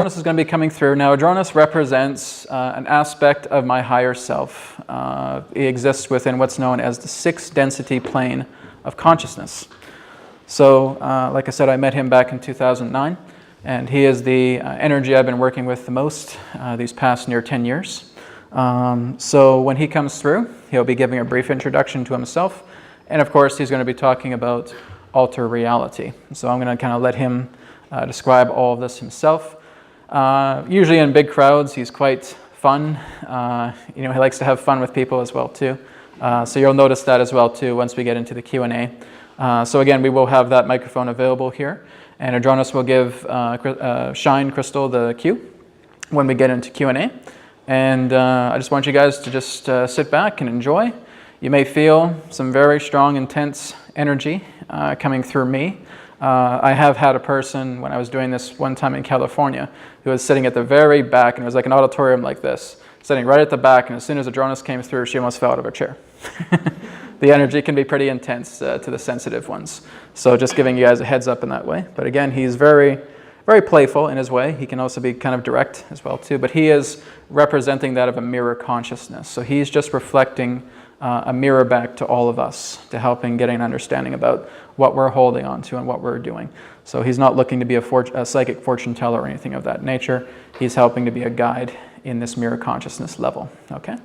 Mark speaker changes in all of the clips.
Speaker 1: Adronis is going to be coming through. Now, Adronis represents an aspect of my higher self. He exists within what's known as the 6th density plane of consciousness. So, like I said, I met him back in 2009, and he is the energy I've been working with the most these past near 10 years. So when he comes through, he'll be giving a brief introduction to himself, and of course, he's going to be talking about alter reality. So I'm going to kind of let him describe all of this himself. Usually in big crowds, he's quite fun. He likes to have fun with people as well too. So you'll notice that as well too once we get into the Q&A. So again, we will have that microphone available here, and Adronis will give Shine Crystal the cue when we get into Q&A. And I just want you guys to just sit back and enjoy. You may feel some very strong, intense energy coming through me. I have had a person, when I was doing this one time in California, who was sitting at the very back, and it was like an auditorium like this, sitting right at the back, and as soon as Adronis came through, she almost fell out of her chair. The energy can be pretty intense to the sensitive ones. So just giving you guys a heads up in that way. But again, he's very, very playful in his way. He can also be kind of direct as well too, but he is representing that of a mirror consciousness. So he's just reflecting a mirror back to all of us, to helping getting an understanding about what we're holding on to and what we're doing. So he's not looking to be a psychic fortune teller or anything of that nature. He's helping to be a guide in this mirror consciousness level. Okay.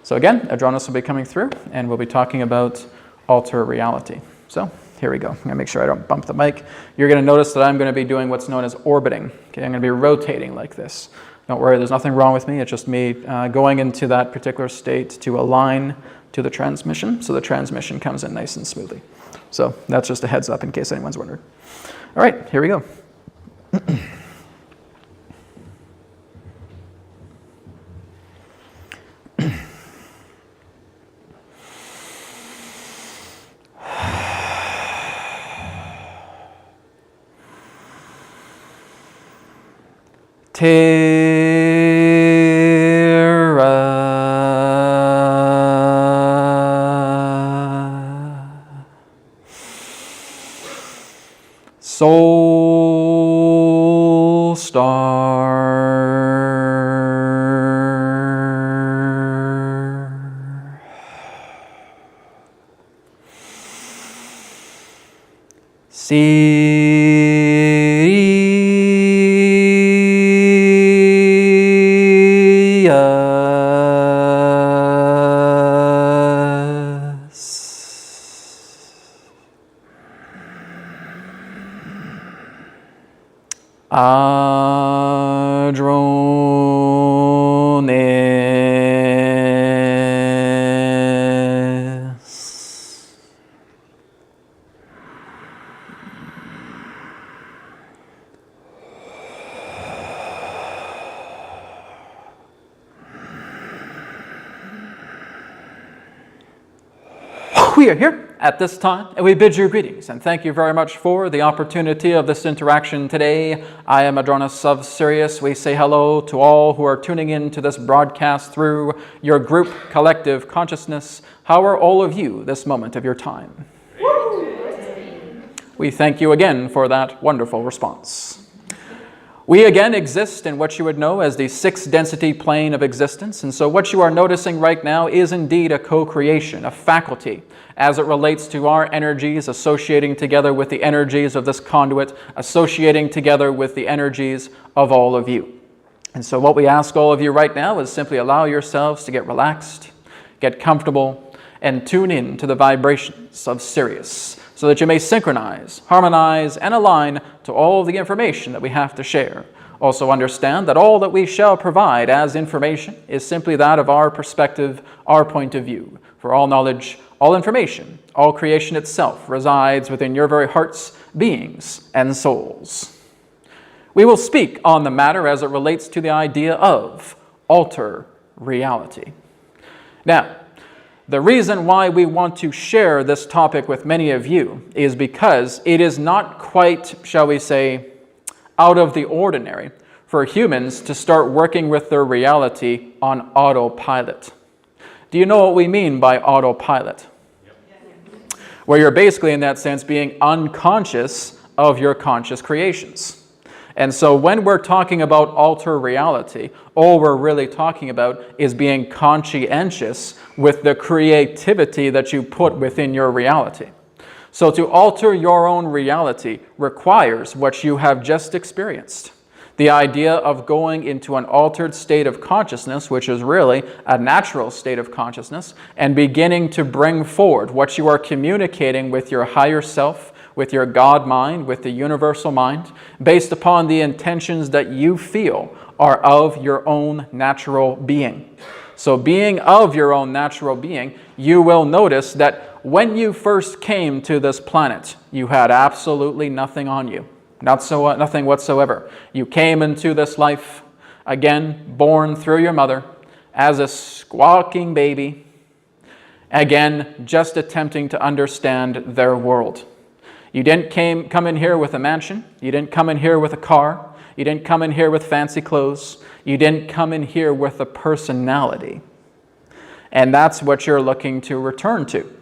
Speaker 1: So again, Adronis will be coming through, and we'll be talking about alter reality. So here we go. I'm going to make sure I don't bump the mic. You're going to notice that I'm going to be doing what's known as orbiting. Okay, I'm going to be rotating like this. Don't worry, there's nothing wrong with me. It's just me going into that particular state to align to the transmission, so the transmission comes in nice and smoothly. So that's just a heads up in case anyone's wondering. All right, here we go. Soul Star. Adronis. We are here at this time, and we bid you greetings, and thank you very much for the opportunity of this interaction today. I am Adronis of Sirius. We say hello to all who are tuning in to this broadcast through your group collective consciousness. How are all of you this moment of your time? We thank you again for that wonderful response. We again exist in what you would know as the 6th density plane of existence, and so what you are noticing right now is indeed a co-creation, a faculty, as it relates to our energies associating together with the energies of this conduit, associating together with the energies of all of you. And so what we ask all of you right now is simply allow yourselves to get relaxed, get comfortable, and tune in to the vibrations of Sirius, so that you may synchronize, harmonize, and align to all of the information that we have to share. Also understand that all that we shall provide as information is simply that of our perspective, our point of view. For all knowledge, all information, all creation itself resides within your very hearts, beings, and souls. We will speak on the matter as it relates to the idea of alter reality. Now, the reason why we want to share this topic with many of you is because it is not quite, shall we say, out of the ordinary for humans to start working with their reality on autopilot. Do you know what we mean by autopilot? Yep. Where you're basically, in that sense, being unconscious of your conscious creations. And so when we're talking about alter reality, all we're really talking about is being conscientious with the creativity that you put within your reality. So to alter your own reality requires what you have just experienced. The idea of going into an altered state of consciousness, which is really a natural state of consciousness, and beginning to bring forward what you are communicating with your higher self, with your God mind, with the universal mind, based upon the intentions that you feel are of your own natural being. So being of your own natural being, you will notice that when you first came to this planet, you had absolutely nothing on you. Nothing whatsoever. You came into this life, again, born through your mother, as a squawking baby, again, just attempting to understand their world. You didn't come in here with a mansion. You didn't come in here with a car. You didn't come in here with fancy clothes. You didn't come in here with a personality. And that's what you're looking to return to.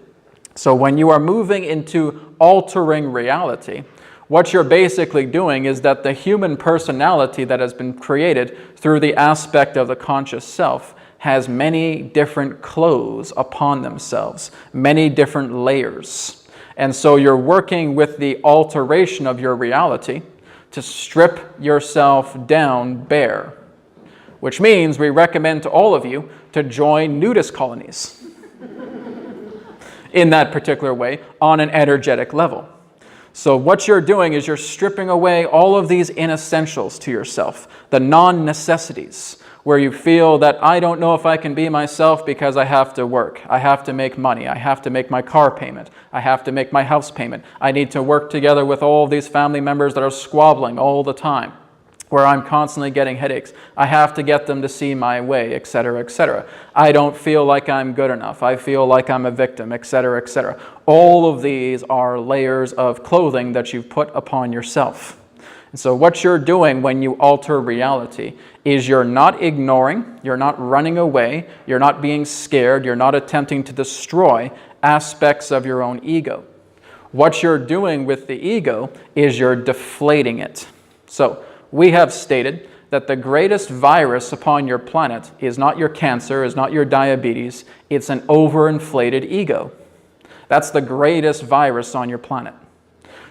Speaker 1: So when you are moving into altering reality, what you're basically doing is that the human personality that has been created through the aspect of the conscious self has many different clothes upon themselves, many different layers. And so you're working with the alteration of your reality to strip yourself down bare, which means we recommend to all of you to join nudist colonies in that particular way on an energetic level. So what you're doing is you're stripping away all of these inessentials to yourself, the non-necessities, where you feel that I don't know if I can be myself because I have to work, I have to make money, I have to make my car payment, I have to make my house payment, I need to work together with all these family members that are squabbling all the time, where I'm constantly getting headaches. I have to get them to see my way, etc., etc. I don't feel like I'm good enough. I feel like I'm a victim, etc., etc. All of these are layers of clothing that you've put upon yourself. And so what you're doing when you alter reality is you're not ignoring, you're not running away, you're not being scared, you're not attempting to destroy aspects of your own ego. What you're doing with the ego is you're deflating it. So we have stated that the greatest virus upon your planet is not your cancer, is not your diabetes, it's an overinflated ego. That's the greatest virus on your planet.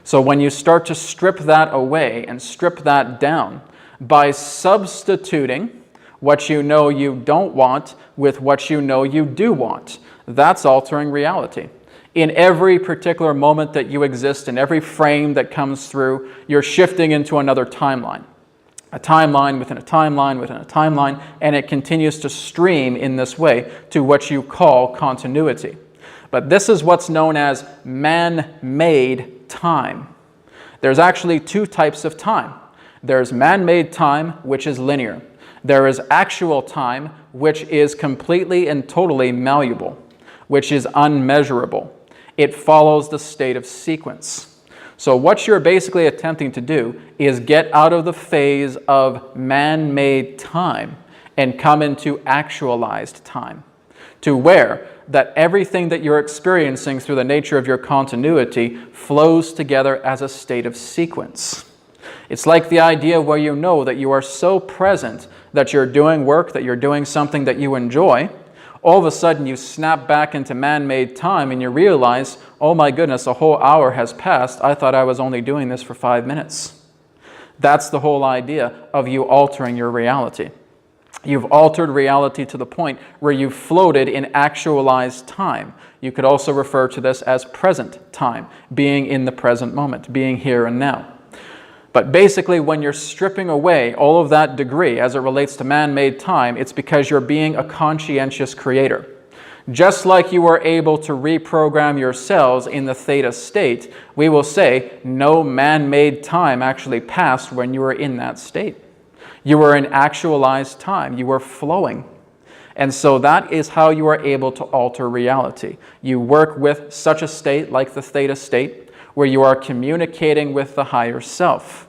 Speaker 1: So when you start to strip that away and strip that down by substituting what you know you don't want with what you know you do want, that's altering reality. In every particular moment that you exist, in every frame that comes through, you're shifting into another timeline. A timeline within a timeline within a timeline, and it continues to stream in this way to what you call continuity. But this is what's known as man-made time. There's actually two types of time. There's man-made time, which is linear. There is actual time, which is completely and totally malleable, which is unmeasurable. It follows the state of sequence. So what you're basically attempting to do is get out of the phase of man-made time and come into actualized time, to where that everything that you're experiencing through the nature of your continuity flows together as a state of sequence. It's like the idea where you know that you are so present that you're doing work, that you're doing something that you enjoy. All of a sudden you snap back into man-made time and you realize, oh my goodness, a whole hour has passed. I thought I was only doing this for 5 minutes. That's the whole idea of you altering your reality. You've altered reality to the point where you've floated in actualized time. You could also refer to this as present time, being in the present moment, being here and now. But basically, when you're stripping away all of that degree as it relates to man-made time, it's because you're being a conscientious creator. Just like you were able to reprogram your cells in the theta state, we will say no man-made time actually passed when you were in that state. You were in actualized time. You were flowing. And so that is how you are able to alter reality. You work with such a state like the theta state, where you are communicating with the higher self.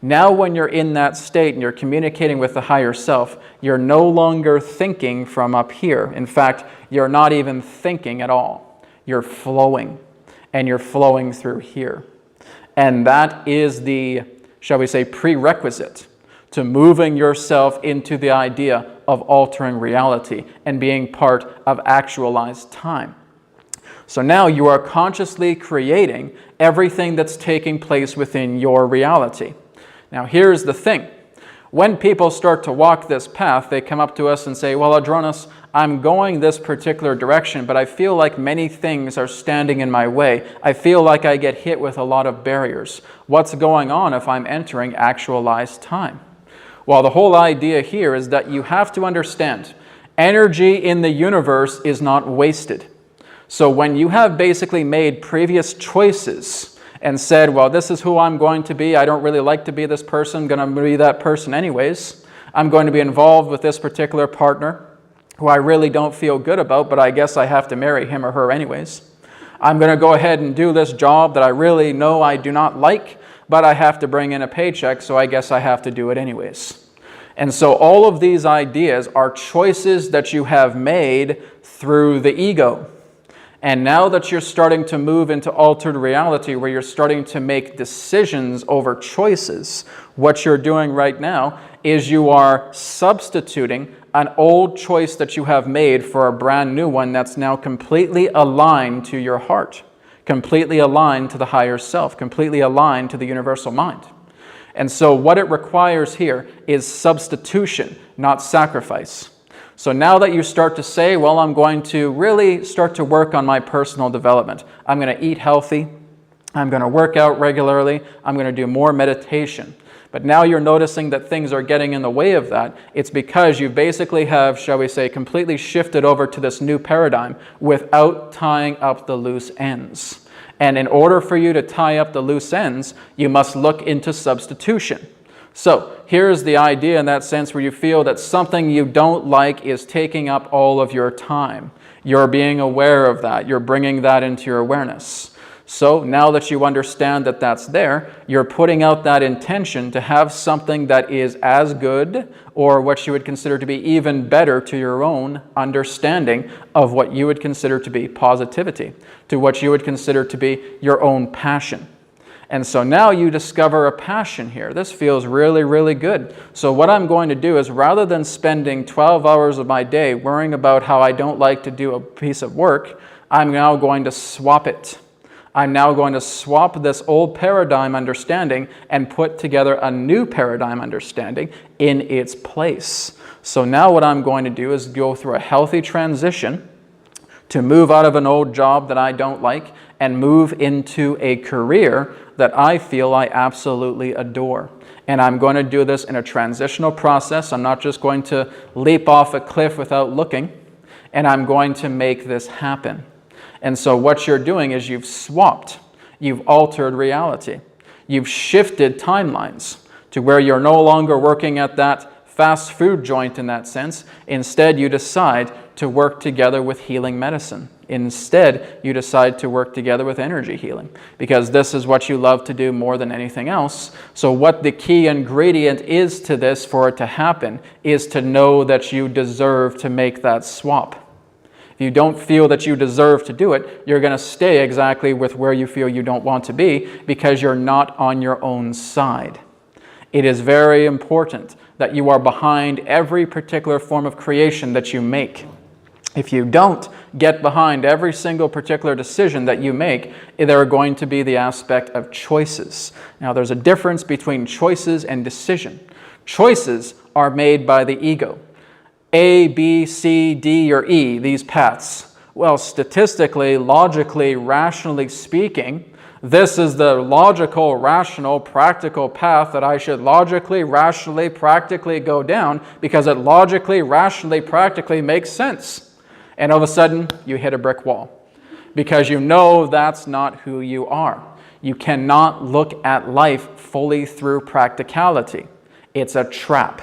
Speaker 1: Now when you're in that state and you're communicating with the higher self, you're no longer thinking from up here. In fact, you're not even thinking at all. You're flowing, and you're flowing through here. And that is the shall we say, prerequisite to moving yourself into the idea of altering reality and being part of actualized time. So now you are consciously creating everything that's taking place within your reality. Now here's the thing. When people start to walk this path, they come up to us and say, well, Adronis, I'm going this particular direction, but I feel like many things are standing in my way. I feel like I get hit with a lot of barriers. What's going on if I'm entering actualized time? Well, the whole idea here is that you have to understand energy in the universe is not wasted. So when you have basically made previous choices and said, well, this is who I'm going to be. I don't really like to be this person. I'm going to be that person anyways. I'm going to be involved with this particular partner who I really don't feel good about, but I guess I have to marry him or her anyways. I'm going to go ahead and do this job that I really know I do not like, but I have to bring in a paycheck, so I guess I have to do it anyways. And so all of these ideas are choices that you have made through the ego. And now that you're starting to move into altered reality where you're starting to make decisions over choices, what you're doing right now is you are substituting an old choice that you have made for a brand new one that's now completely aligned to your heart, completely aligned to the higher self, completely aligned to the universal mind. And so what it requires here is substitution, not sacrifice. So now that you start to say, well, I'm going to really start to work on my personal development. I'm going to eat healthy. I'm going to work out regularly. I'm going to do more meditation. But now you're noticing that things are getting in the way of that. It's because you basically have, shall we say, completely shifted over to this new paradigm without tying up the loose ends. And in order for you to tie up the loose ends, you must look into substitution. So here's the idea in that sense where you feel that something you don't like is taking up all of your time. You're being aware of that. You're bringing that into your awareness. So now that you understand that that's there, you're putting out that intention to have something that is as good or what you would consider to be even better to your own understanding of what you would consider to be positivity, to what you would consider to be your own passion. And so now you discover a passion here. This feels really, really good. So what I'm going to do is rather than spending 12 hours of my day worrying about how I don't like to do a piece of work, I'm now going to swap it. I'm now going to swap this old paradigm understanding and put together a new paradigm understanding in its place. So now what I'm going to do is go through a healthy transition to move out of an old job that I don't like and move into a career that I feel I absolutely adore. And I'm going to do this in a transitional process. I'm not just going to leap off a cliff without looking, and I'm going to make this happen. And so what you're doing is you've swapped, you've altered reality. You've shifted timelines to where you're no longer working at that fast food joint in that sense. Instead, you decide to work together with healing medicine. Instead, you decide to work together with energy healing because this is what you love to do more than anything else. So what the key ingredient is to this for it to happen is to know that you deserve to make that swap. If you don't feel that you deserve to do it, you're going to stay exactly with where you feel you don't want to be because you're not on your own side. It is very important that you are behind every particular form of creation that you make. If you don't get behind every single particular decision that you make, there are going to be the aspect of choices. Now, there's a difference between choices and decision. Choices are made by the ego. A, B, C, D, or E, these paths. Well, statistically, logically, rationally speaking, this is the logical, rational, practical path that I should logically, rationally, practically go down because it logically, rationally, practically makes sense. And all of a sudden, you hit a brick wall because you know that's not who you are. You cannot look at life fully through practicality. It's a trap.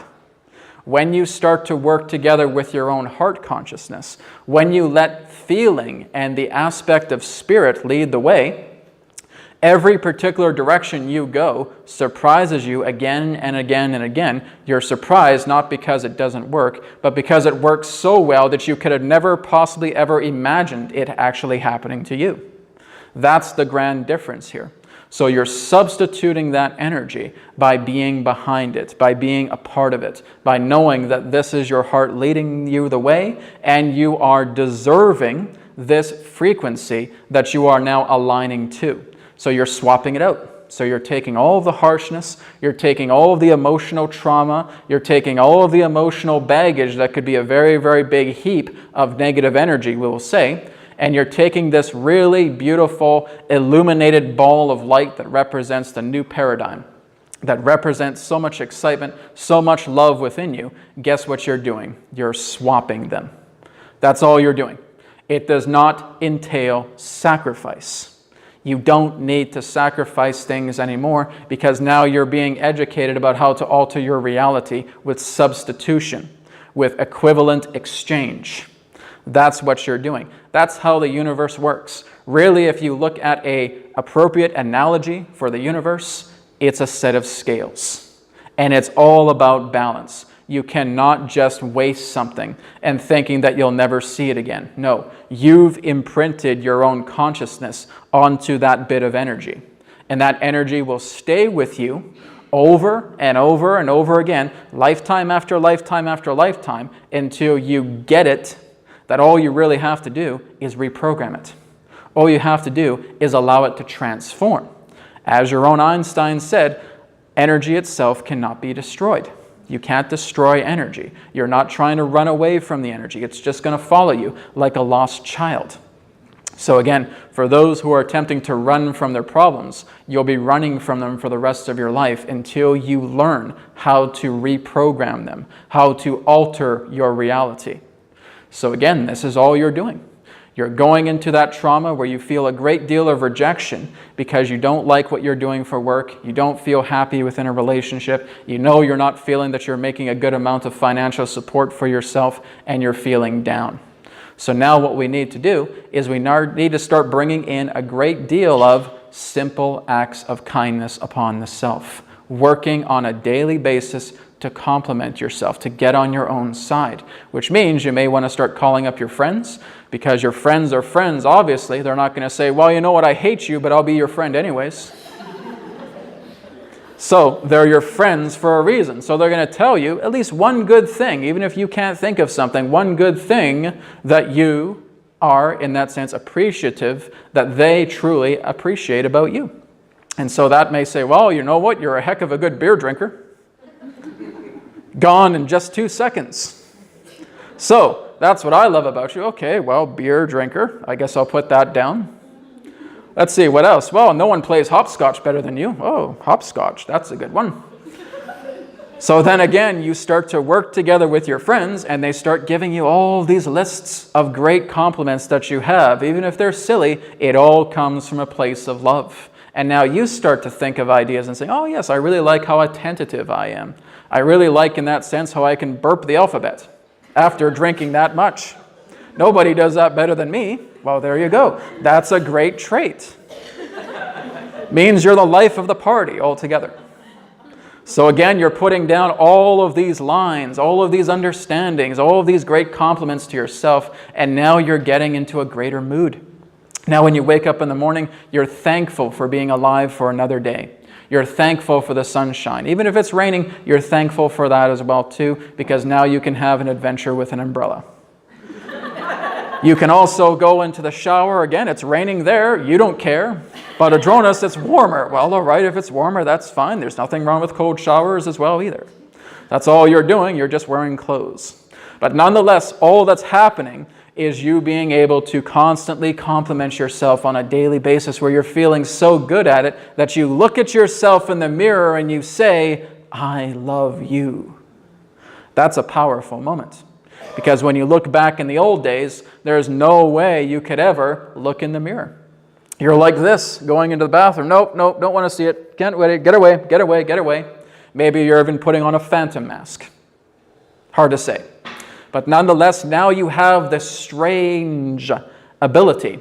Speaker 1: When you start to work together with your own heart consciousness, when you let feeling and the aspect of spirit lead the way, every particular direction you go surprises you again and again and again. You're surprised not because it doesn't work, but because it works so well that you could have never possibly ever imagined it actually happening to you. That's the grand difference here. So you're substituting that energy by being behind it, by being a part of it, by knowing that this is your heart leading you the way, and you are deserving this frequency that you are now aligning to. So you're swapping it out. So you're taking all of the harshness, you're taking all of the emotional trauma, you're taking all of the emotional baggage that could be a very, very big heap of negative energy, we will say, and you're taking this really beautiful, illuminated ball of light that represents the new paradigm, that represents so much excitement, so much love within you. Guess what you're doing? You're swapping them. That's all you're doing. It does not entail sacrifice. You don't need to sacrifice things anymore because now you're being educated about how to alter your reality with substitution, with equivalent exchange. That's what you're doing. That's how the universe works. Really, if you look at an appropriate analogy for the universe, it's a set of scales. And it's all about balance. You cannot just waste something and thinking that you'll never see it again. No, you've imprinted your own consciousness onto that bit of energy. And that energy will stay with you over and over and over again, lifetime after lifetime after lifetime, until you get it, that all you really have to do is reprogram it. All you have to do is allow it to transform. As your own Einstein said, energy itself cannot be destroyed. You can't destroy energy. You're not trying to run away from the energy. It's just going to follow you like a lost child. So again, for those who are attempting to run from their problems, you'll be running from them for the rest of your life until you learn how to reprogram them, how to alter your reality. So again, this is all you're doing. You're going into that trauma where you feel a great deal of rejection because you don't like what you're doing for work, you don't feel happy within a relationship, you know you're not feeling that you're making a good amount of financial support for yourself, and you're feeling down. So now what we need to do is we need to start bringing in a great deal of simple acts of kindness upon the self, working on a daily basis to complement yourself, to get on your own side, which means you may want to start calling up your friends, because your friends are friends, obviously. They're not going to say, well, you know what, I hate you, but I'll be your friend anyways. So they're your friends for a reason. So they're going to tell you at least one good thing, even if you can't think of something, one good thing that you are, in that sense, appreciative, that they truly appreciate about you. And so that may say, well, you know what, you're a heck of a good beer drinker. Gone in just 2 seconds. So that's what I love about you. Okay, well, beer drinker. I guess I'll put that down. Let's see, what else? Well, no one plays hopscotch better than you. Oh, hopscotch, that's a good one. So then again, you start to work together with your friends, and they start giving you all these lists of great compliments that you have. Even if they're silly, it all comes from a place of love. And now you start to think of ideas and say, oh yes, I really like how attentive I am. I really like, in that sense, how I can burp the alphabet after drinking that much. Nobody does that better than me. Well, there you go. That's a great trait. Means you're the life of the party altogether. So again, you're putting down all of these lines, all of these understandings, all of these great compliments to yourself, and now you're getting into a greater mood. Now when you wake up in the morning, you're thankful for being alive for another day. You're thankful for the sunshine. Even if it's raining, you're thankful for that as well too, because now you can have an adventure with an umbrella. You can also go into the shower. Again, it's raining there. You don't care. But Adronis, it's warmer. Well, all right, if it's warmer, that's fine. There's nothing wrong with cold showers as well either. That's all you're doing. You're just wearing clothes. But nonetheless, all that's happening is you being able to constantly compliment yourself on a daily basis, where you're feeling so good at it that you look at yourself in the mirror and you say, I love you. That's a powerful moment. Because when you look back in the old days, there's no way you could ever look in the mirror. You're like this, going into the bathroom. Nope, don't want to see it. Can't wait. Get away, get away, get away. Maybe you're even putting on a phantom mask. Hard to say. But nonetheless, now you have this strange ability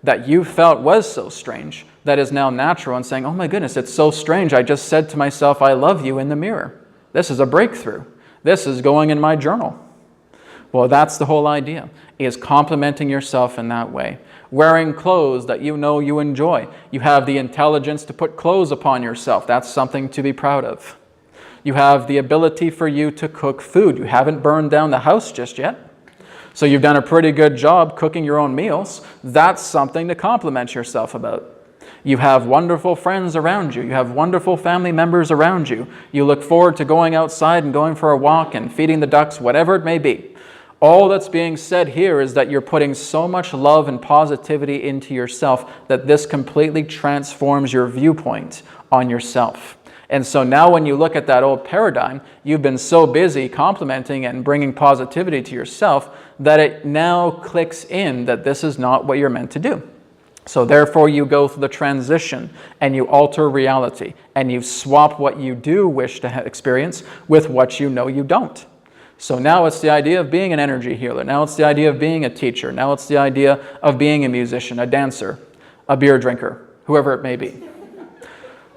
Speaker 1: that you felt was so strange that is now natural, and saying, oh my goodness, it's so strange. I just said to myself, I love you in the mirror. This is a breakthrough. This is going in my journal. Well, that's the whole idea, is complimenting yourself in that way. Wearing clothes that you know you enjoy. You have the intelligence to put clothes upon yourself. That's something to be proud of. You have the ability for you to cook food. You haven't burned down the house just yet. So you've done a pretty good job cooking your own meals. That's something to compliment yourself about. You have wonderful friends around you. You have wonderful family members around you. You look forward to going outside and going for a walk and feeding the ducks, whatever it may be. All that's being said here is that you're putting so much love and positivity into yourself that this completely transforms your viewpoint on yourself. And so now when you look at that old paradigm, you've been so busy complimenting and bringing positivity to yourself that it now clicks in that this is not what you're meant to do. So therefore you go through the transition and you alter reality and you swap what you do wish to experience with what you know you don't. So now it's the idea of being an energy healer. Now it's the idea of being a teacher. Now it's the idea of being a musician, a dancer, a beer drinker, whoever it may be.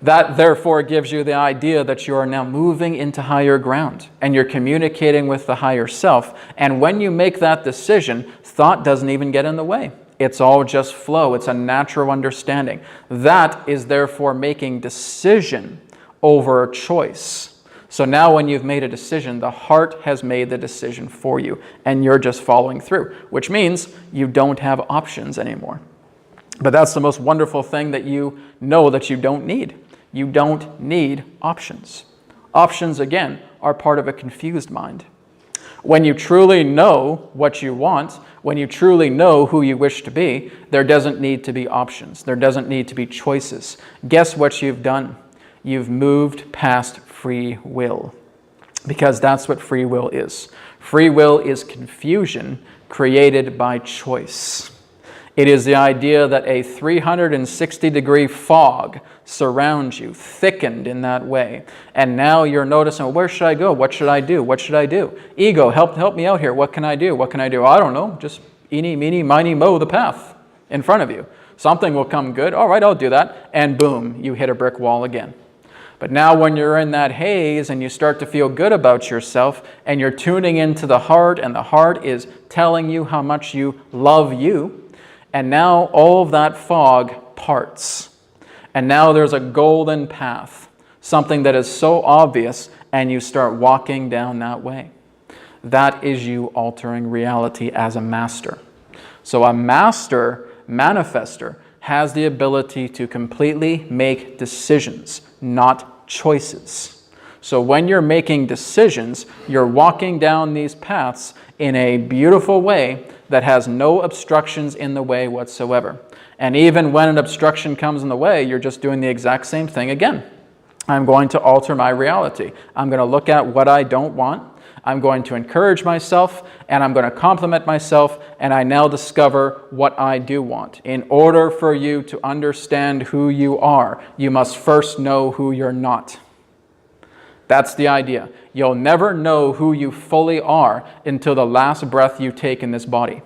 Speaker 1: That therefore gives you the idea that you are now moving into higher ground and you're communicating with the higher self. And when you make that decision, thought doesn't even get in the way. It's all just flow. It's a natural understanding. That is therefore making decision over choice. So now when you've made a decision, the heart has made the decision for you and you're just following through, which means you don't have options anymore. But that's the most wonderful thing that you know that you don't need. You don't need options. Options, again, are part of a confused mind. When you truly know what you want, when you truly know who you wish to be, there doesn't need to be options. There doesn't need to be choices. Guess what you've done? You've moved past free will, because that's what free will is. Free will is confusion created by choice. It is the idea that a 360-degree fog surrounds you, thickened in that way. And now you're noticing, well, where should I go? What should I do? What should I do? Ego, help me out here. What can I do? What can I do? I don't know. Just eeny, meeny, miny, moe the path in front of you. Something will come good. All right, I'll do that. And boom, you hit a brick wall again. But now when you're in that haze and you start to feel good about yourself and you're tuning into the heart and the heart is telling you how much you love you, and now all of that fog parts. And now there's a golden path, something that is so obvious, and you start walking down that way. That is you altering reality as a master. So a master manifester has the ability to completely make decisions, not choices. So when you're making decisions, you're walking down these paths in a beautiful way that has no obstructions in the way whatsoever. And even when an obstruction comes in the way, you're just doing the exact same thing again. I'm going to alter my reality. I'm going to look at what I don't want. I'm going to encourage myself, and I'm going to compliment myself, and I now discover what I do want. In order for you to understand who you are, you must first know who you're not. That's the idea. You'll never know who you fully are until the last breath you take in this body.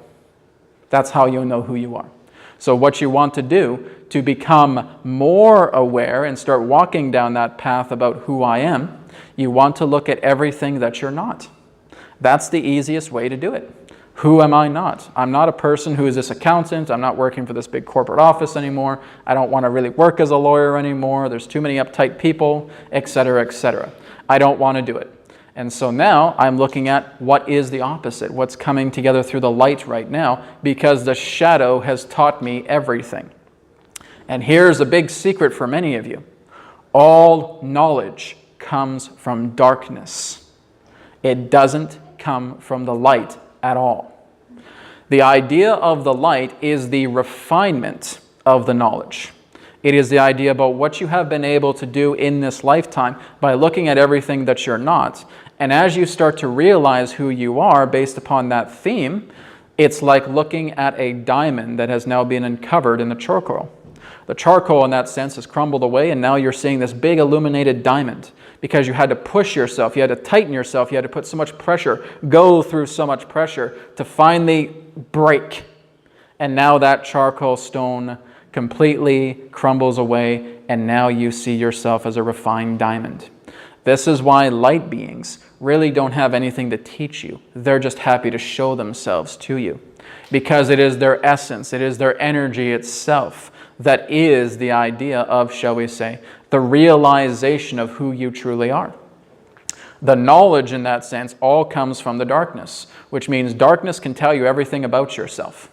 Speaker 1: That's how you'll know who you are. So what you want to do to become more aware and start walking down that path about who I am, you want to look at everything that you're not. That's the easiest way to do it. Who am I not? I'm not a person who is this accountant. I'm not working for this big corporate office anymore. I don't want to really work as a lawyer anymore. There's too many uptight people, etc., etc. I don't want to do it. And so now I'm looking at what is the opposite, what's coming together through the light right now, because the shadow has taught me everything. And here's a big secret for many of you. All knowledge comes from darkness. It doesn't come from the light at all. The idea of the light is the refinement of the knowledge. It is the idea about what you have been able to do in this lifetime by looking at everything that you're not. And as you start to realize who you are based upon that theme, it's like looking at a diamond that has now been uncovered in the charcoal. The charcoal in that sense has crumbled away, and now you're seeing this big illuminated diamond because you had to push yourself, you had to tighten yourself, you had to put so much pressure, go through so much pressure to finally break. And now that charcoal stone completely crumbles away, and now you see yourself as a refined diamond. This is why light beings really don't have anything to teach you. They're just happy to show themselves to you, because it is their essence, it is their energy itself that is the idea of, shall we say, the realization of who you truly are. The knowledge in that sense all comes from the darkness, which means darkness can tell you everything about yourself.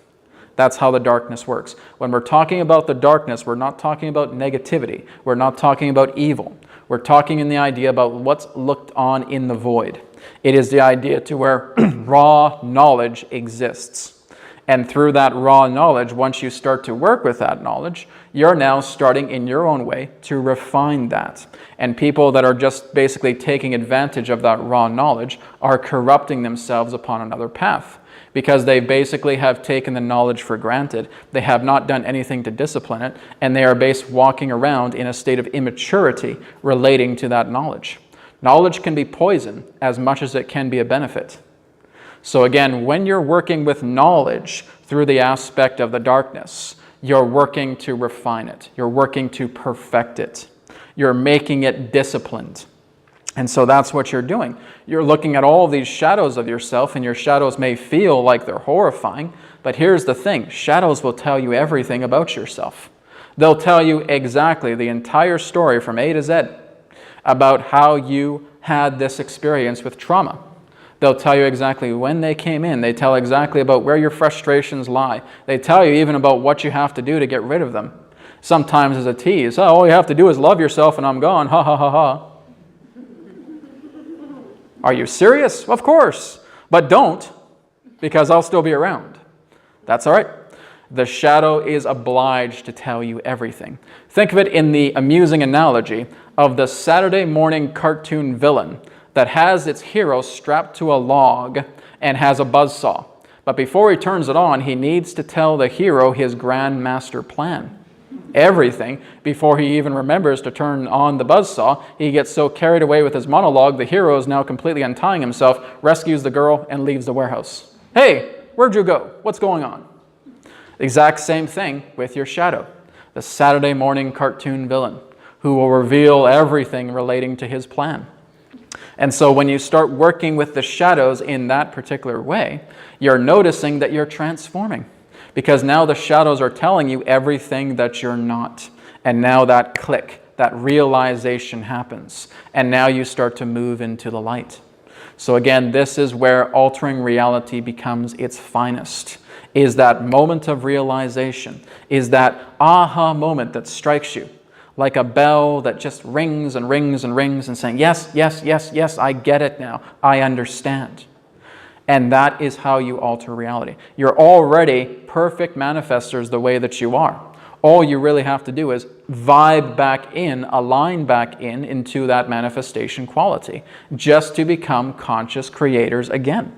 Speaker 1: That's how the darkness works. When we're talking about the darkness, we're not talking about negativity. We're not talking about evil. We're talking in the idea about what's looked on in the void. It is the idea to where raw knowledge exists. And through that raw knowledge, once you start to work with that knowledge, you're now starting in your own way to refine that. And people that are just basically taking advantage of that raw knowledge are corrupting themselves upon another path, because they basically have taken the knowledge for granted. They have not done anything to discipline it, and they are walking around in a state of immaturity relating to that knowledge. Knowledge can be poison as much as it can be a benefit. So again, when you're working with knowledge through the aspect of the darkness, you're working to refine it. You're working to perfect it. You're making it disciplined. And so that's what you're doing. You're looking at all these shadows of yourself, and your shadows may feel like they're horrifying, but here's the thing. Shadows will tell you everything about yourself. They'll tell you exactly the entire story from A to Z about how you had this experience with trauma. They'll tell you exactly when they came in. They tell exactly about where your frustrations lie. They tell you even about what you have to do to get rid of them. Sometimes as a tease, oh, all you have to do is love yourself and I'm gone, ha ha ha ha. Are you serious? Of course. But don't, because I'll still be around. That's all right. The shadow is obliged to tell you everything. Think of it in the amusing analogy of the Saturday morning cartoon villain that has its hero strapped to a log and has a buzzsaw. But before he turns it on, he needs to tell the hero his grand master plan. Everything before he even remembers to turn on the buzzsaw. He gets so carried away with his monologue, the hero is now completely untying himself, rescues the girl, and leaves the warehouse. Hey, where'd you go? What's going on? Exact same thing with your shadow, the Saturday morning cartoon villain who will reveal everything relating to his plan. And so when you start working with the shadows in that particular way, you're noticing that you're transforming. Because now the shadows are telling you everything that you're not. And now that click, that realization happens. And now you start to move into the light. So again, this is where altering reality becomes its finest. Is that moment of realization. Is that aha moment that strikes you. Like a bell that just rings and rings and rings and saying, yes, yes, yes, yes, I get it now. I understand. And that is how you alter reality. You're already perfect manifestors the way that you are. All you really have to do is vibe back in, align back in into that manifestation quality, just to become conscious creators again.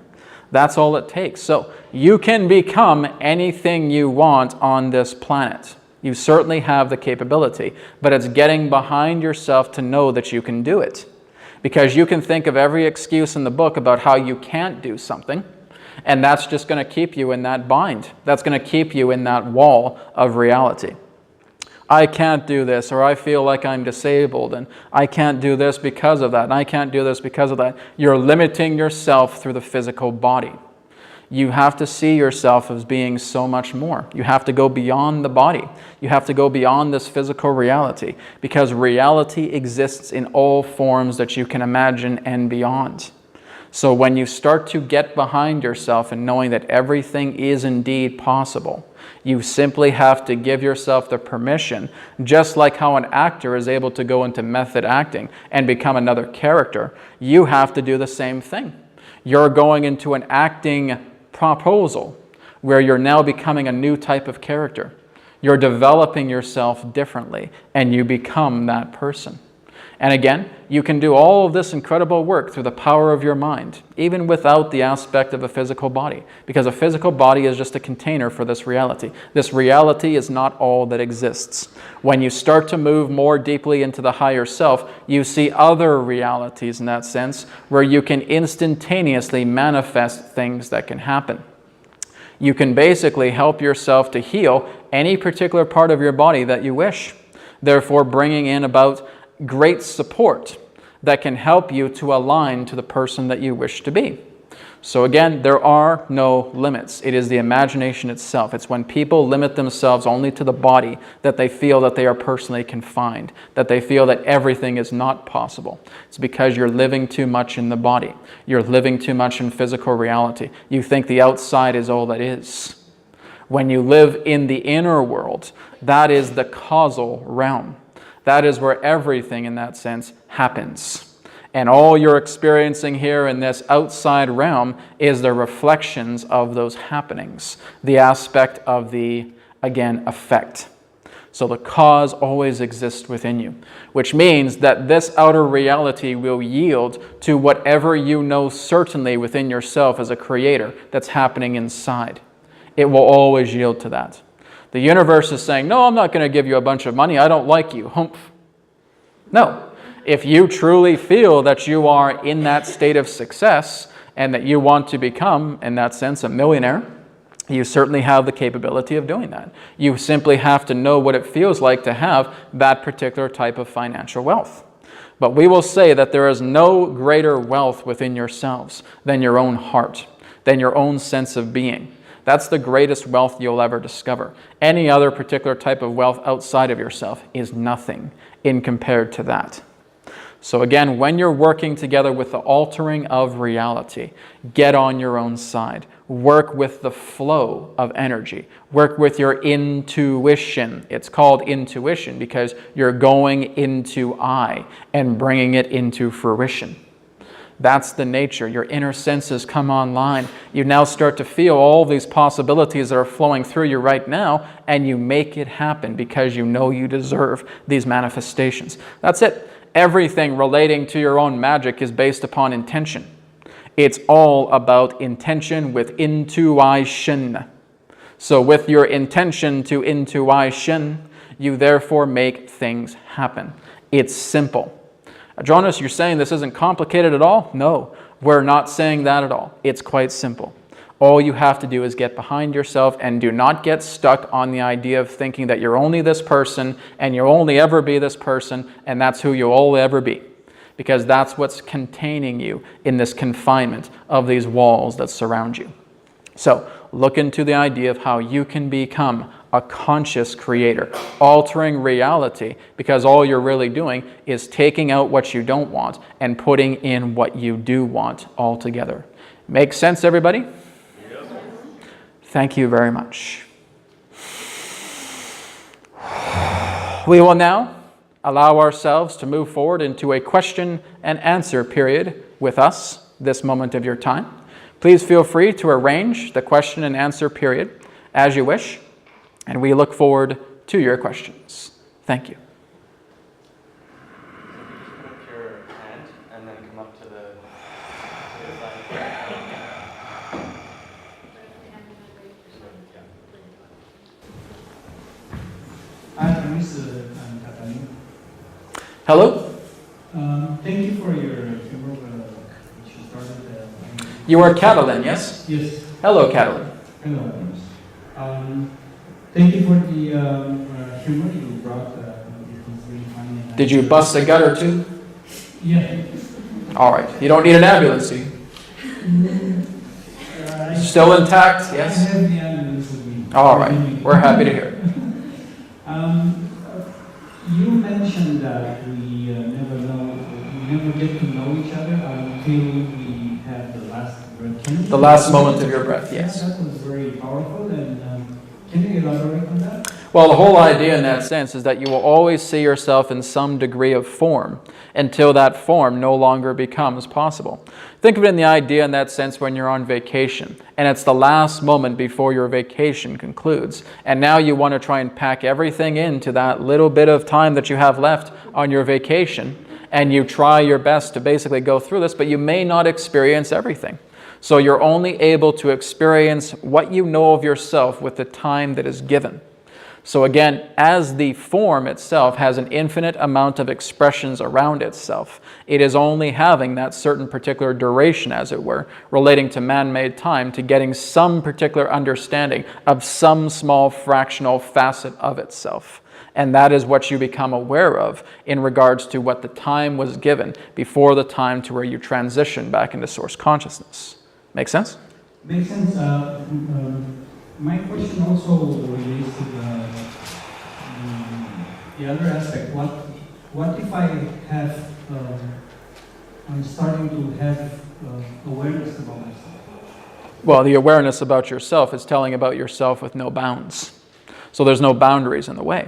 Speaker 1: That's all it takes. So you can become anything you want on this planet. You certainly have the capability, but it's getting behind yourself to know that you can do it. Because you can think of every excuse in the book about how you can't do something, and that's just going to keep you in that bind. That's going to keep you in that wall of reality. I can't do this, or I feel like I'm disabled, and I can't do this because of that, and I can't do this because of that. You're limiting yourself through the physical body. You have to see yourself as being so much more. You have to go beyond the body. You have to go beyond this physical reality, because reality exists in all forms that you can imagine and beyond. So when you start to get behind yourself and knowing that everything is indeed possible, you simply have to give yourself the permission, just like how an actor is able to go into method acting and become another character, you have to do the same thing. You're going into an acting proposal where you're now becoming a new type of character. You're developing yourself differently, and you become that person. And again, you can do all of this incredible work through the power of your mind, even without the aspect of a physical body, because a physical body is just a container for this reality. This reality is not all that exists. When you start to move more deeply into the higher self, you see other realities in that sense, where you can instantaneously manifest things that can happen. You can basically help yourself to heal any particular part of your body that you wish, therefore bringing in about great support that can help you to align to the person that you wish to be. So again, there are no limits. It is the imagination itself. It's when people limit themselves only to the body that they feel that they are personally confined, that they feel that everything is not possible. It's because you're living too much in the body. You're living too much in physical reality. You think the outside is all that is. When you live in the inner world, that is the causal realm. That is where everything in that sense happens. And all you're experiencing here in this outside realm is the reflections of those happenings, the aspect of the, again, effect. So the cause always exists within you, which means that this outer reality will yield to whatever you know certainly within yourself as a creator that's happening inside. It will always yield to that. The universe is saying, no, I'm not going to give you a bunch of money. I don't like you. Humph. No. If you truly feel that you are in that state of success and that you want to become, in that sense, a millionaire, you certainly have the capability of doing that. You simply have to know what it feels like to have that particular type of financial wealth. But we will say that there is no greater wealth within yourselves than your own heart, than your own sense of being. That's the greatest wealth you'll ever discover. Any other particular type of wealth outside of yourself is nothing in compared to that. So again, when you're working together with the altering of reality, get on your own side. Work with the flow of energy. Work with your intuition. It's called intuition because you're going into I and bringing it into fruition. That's the nature. Your inner senses come online. You now start to feel all these possibilities that are flowing through you right now, and you make it happen because you know you deserve these manifestations. That's it. Everything relating to your own magic is based upon intention. It's all about intention with intuition. So with your intention to intuition, you therefore make things happen. It's simple. Adronis, you're saying this isn't complicated at all? No, we're not saying that at all. It's quite simple. All you have to do is get behind yourself and do not get stuck on the idea of thinking that you're only this person and you'll only ever be this person and that's who you'll all ever be. Because that's what's containing you in this confinement of these walls that surround you. So look into the idea of how you can become a conscious creator, altering reality, because all you're really doing is taking out what you don't want and putting in what you do want altogether. Make sense, everybody? Thank you very much. We will now allow ourselves to move forward into a question and answer period with us this moment of your time. Please feel free to arrange the question and answer period as you wish, and we look forward to your questions. Thank you.
Speaker 2: Put up your hand and then come up to the side.
Speaker 3: Adronis,
Speaker 1: Hello?
Speaker 3: thank you for your work which you started.
Speaker 1: You are Catalin, yes?
Speaker 3: Yes.
Speaker 1: Hello, Catalin.
Speaker 3: Hello, Adronis. Thank you for the humor you brought. It was really funny.
Speaker 1: Did you bust a gut or two?
Speaker 3: Yeah.
Speaker 1: All right. You don't need an ambulance, do you? Still intact?
Speaker 3: I
Speaker 1: Yes?
Speaker 3: have the ambulance with me.
Speaker 1: All right. We're happy to hear it.
Speaker 3: You mentioned that we never know, we never get to know each other until we have the last breath.
Speaker 1: The last moment of your breath, yes.
Speaker 3: That was very powerful, and can you elaborate on that?
Speaker 1: Well, the whole idea in that sense is that you will always see yourself in some degree of form until that form no longer becomes possible. Think of it in the idea in that sense when you're on vacation and it's the last moment before your vacation concludes, and now you want to try and pack everything into that little bit of time that you have left on your vacation, and you try your best to basically go through this, but you may not experience everything. So you're only able to experience what you know of yourself with the time that is given. So again, as the form itself has an infinite amount of expressions around itself, it is only having that certain particular duration, as it were, relating to man-made time, to getting some particular understanding of some small fractional facet of itself. And that is what you become aware of in regards to what the time was given before the time to where you transition back into source consciousness. Make sense?
Speaker 3: Makes sense. My question also relates to the other aspect. What if I have, I'm starting to have awareness about myself?
Speaker 1: Well, the awareness about yourself is telling about yourself with no bounds. So there's no boundaries in the way.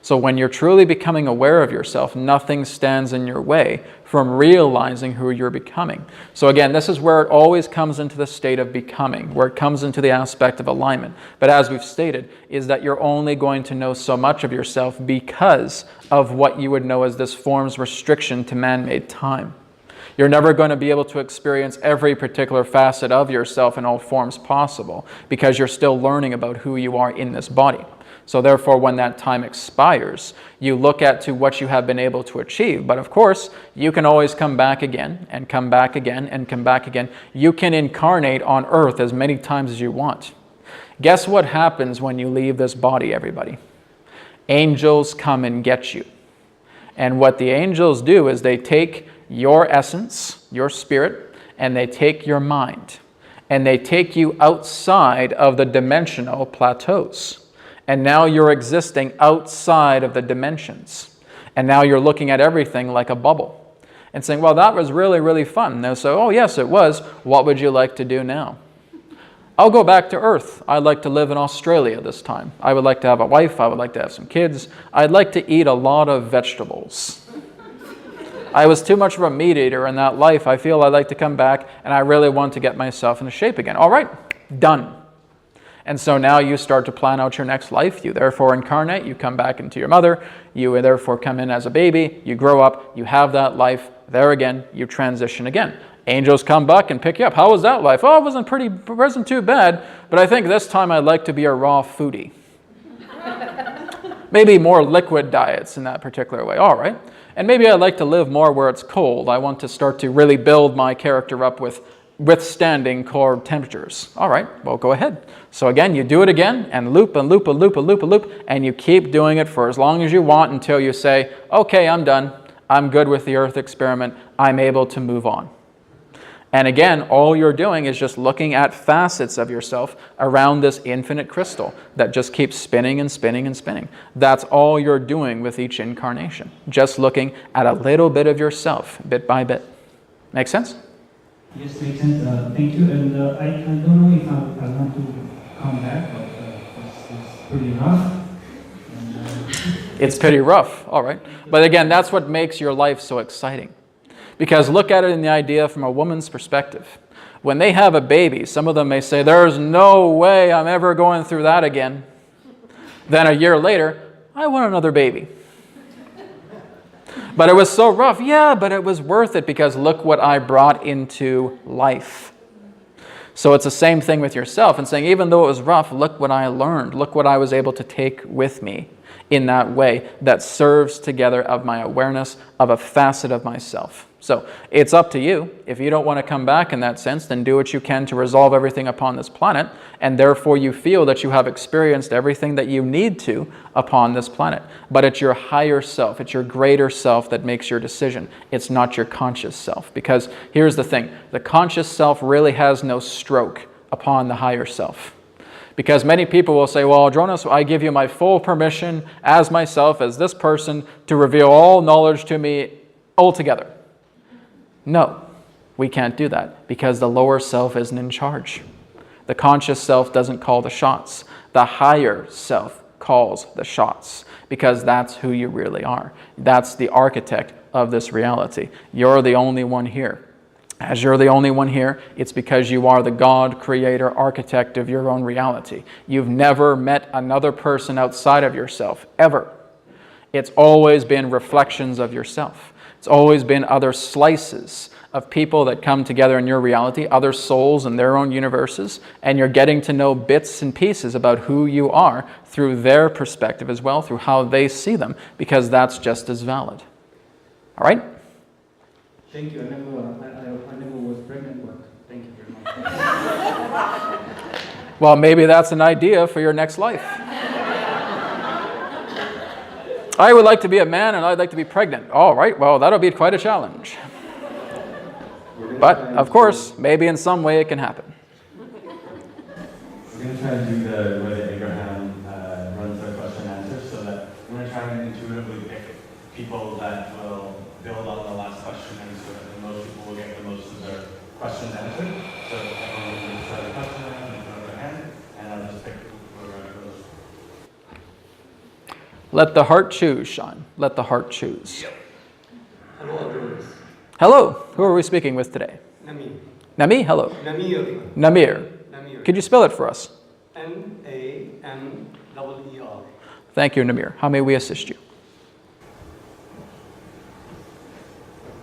Speaker 1: So when you're truly becoming aware of yourself, nothing stands in your way from realizing who you're becoming. So again, this is where it always comes into the state of becoming, where it comes into the aspect of alignment. But as we've stated, is that you're only going to know so much of yourself because of what you would know as this form's restriction to man-made time. You're never going to be able to experience every particular facet of yourself in all forms possible because you're still learning about who you are in this body. So therefore, when that time expires, you look at to what you have been able to achieve. But of course, you can always come back again and come back again and come back again. You can incarnate on earth as many times as you want. Guess what happens when you leave this body, everybody? Angels come and get you. And what the angels do is they take your essence, your spirit, and they take your mind. And they take you outside of the dimensional plateaus. And now you're existing outside of the dimensions. And now you're looking at everything like a bubble. And saying, well, that was really, really fun. And they'll say, oh, yes, it was. What would you like to do now? I'll go back to Earth. I'd like to live in Australia this time. I would like to have a wife. I would like to have some kids. I'd like to eat a lot of vegetables. I was too much of a meat eater in that life. I feel I'd like to come back, and I really want to get myself into shape again. All right, done. And so now you start to plan out your next life. You therefore incarnate. You come back into your mother. You therefore come in as a baby. You grow up. You have that life. There again, you transition again. Angels come back and pick you up. How was that life? Oh, it wasn't too bad, but I think this time I'd like to be a raw foodie. Maybe more liquid diets in that particular way. All right. And maybe I'd like to live more where it's cold. I want to start to really build my character up with withstanding cold temperatures. All right, well, go ahead. So again, you do it again and loop and loop and loop and loop and loop, and you keep doing it for as long as you want until you say, okay, I'm done. I'm good with the Earth experiment. I'm able to move on. And again, all you're doing is just looking at facets of yourself around this infinite crystal that just keeps spinning and spinning and spinning. That's all you're doing with each incarnation. Just looking at a little bit of yourself, bit by bit. Make sense?
Speaker 3: Yes, makes sense. Thank you. And I don't know if I want to come back, but it's pretty rough.
Speaker 1: It's pretty rough, all right. But again, that's what makes your life so exciting. Because look at it in the idea from a woman's perspective. When they have a baby, some of them may say, there's no way I'm ever going through that again. Then a year later, I want another baby. But it was so rough. Yeah, but it was worth it because look what I brought into life. So it's the same thing with yourself and saying, even though it was rough, look what I learned. Look what I was able to take with me in that way that serves together of my awareness of a facet of myself. So it's up to you. If you don't want to come back in that sense, then do what you can to resolve everything upon this planet, and therefore you feel that you have experienced everything that you need to upon this planet. But it's your higher self, it's your greater self that makes your decision. It's not your conscious self. Because here's the thing, the conscious self really has no stroke upon the higher self. Because many people will say, well, Adronis, I give you my full permission as myself, as this person, to reveal all knowledge to me altogether. No, we can't do that because the lower self isn't in charge. The conscious self doesn't call the shots. The higher self calls the shots because that's who you really are. That's the architect of this reality. You're the only one here. As you're the only one here, it's because you are the God, creator, architect of your own reality. You've never met another person outside of yourself, ever. It's always been reflections of yourself. It's always been other slices of people that come together in your reality, other souls in their own universes, and you're getting to know bits and pieces about who you are through their perspective as well, through how they see them, because that's just as valid. All right?
Speaker 3: Thank you. I never was pregnant, but thank you very much.
Speaker 1: Well, maybe that's an idea for your next life. I would like to be a man and I'd like to be pregnant. All right, well, that'll be quite a challenge. But, of course, maybe in some way it can happen.
Speaker 2: We're going to try and do the way that Abraham runs our question and answer, so that we're going to try and intuitively pick people that will build on the last question, and so that the most people will get the most of their questions answered. So everyone will just start a question and put up their hand, and I'll just pick whoever goes.
Speaker 1: Let the heart choose, Sean. Let the heart choose.
Speaker 4: Hello, Adronis.
Speaker 1: Hello. Who are we speaking with today?
Speaker 4: Namir.
Speaker 1: Nami, hello.
Speaker 4: Namir.
Speaker 1: Namir.
Speaker 4: Namir.
Speaker 1: Could you spell it for us?
Speaker 4: N-A-M-E-R.
Speaker 1: Thank you, Namir. How may we assist you?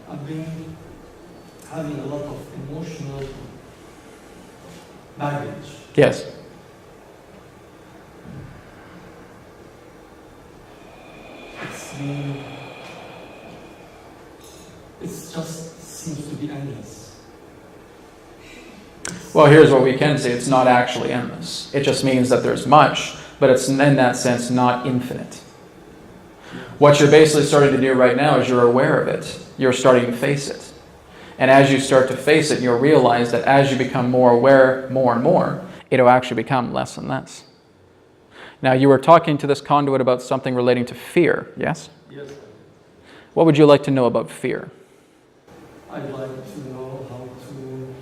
Speaker 4: I've been having a lot of emotional baggage.
Speaker 1: Yes.
Speaker 4: It just seems to be endless.
Speaker 1: Well, here's what we can say. It's not actually endless. It just means that there's much, but it's in that sense not infinite. What you're basically starting to do right now is you're aware of it. You're starting to face it. And as you start to face it, you'll realize that as you become more aware more and more, it'll actually become less and less. Now, you were talking to this conduit about something relating to fear, yes?
Speaker 4: Yes.
Speaker 1: What would you like to know about fear?
Speaker 4: I'd like to know how to